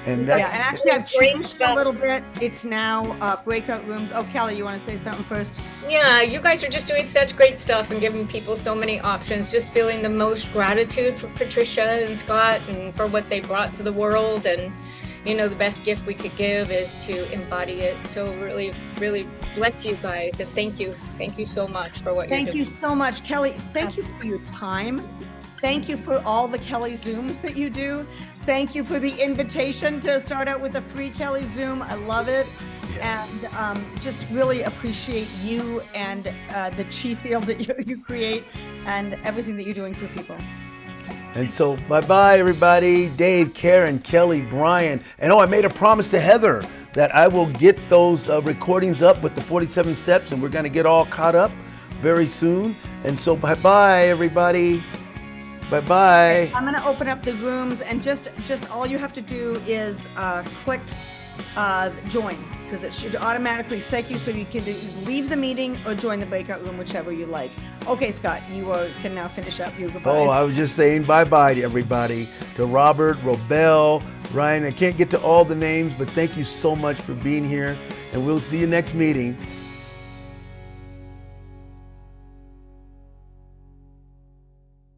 And that's, yeah, and actually I've changed a little bit. It's now breakout rooms. Oh, Kelly, you want to say something first? Yeah, you guys are just doing such great stuff and giving people so many options. Just feeling the most gratitude for Patricia and Scott and for what they brought to the world. And, you know, the best gift we could give is to embody it. So really, really bless you guys. And thank you. Thank you so much for what you're doing. Thank you so much, Kelly. Thank you for your time. Thank you for all the Kelly Zooms that you do. Thank you for the invitation to start out with a free Kelly Zoom. I love it. And just really appreciate you and the chi field that you create and everything that you're doing for people. And so bye-bye, everybody. Dave, Karen, Kelly, Brian. And I made a promise to Heather that I will get those recordings up with the 47 steps, and we're going to get all caught up very soon. And so bye-bye, everybody. Bye-bye. I'm going to open up the rooms, and just all you have to do is click join, because it should automatically take you so you can leave the meeting or join the breakout room, whichever you like. Okay, Scott, you can now finish up your goodbyes. Oh, I was just saying bye-bye to everybody, to Robert, Robel, Ryan. I can't get to all the names, but thank you so much for being here, and we'll see you next meeting.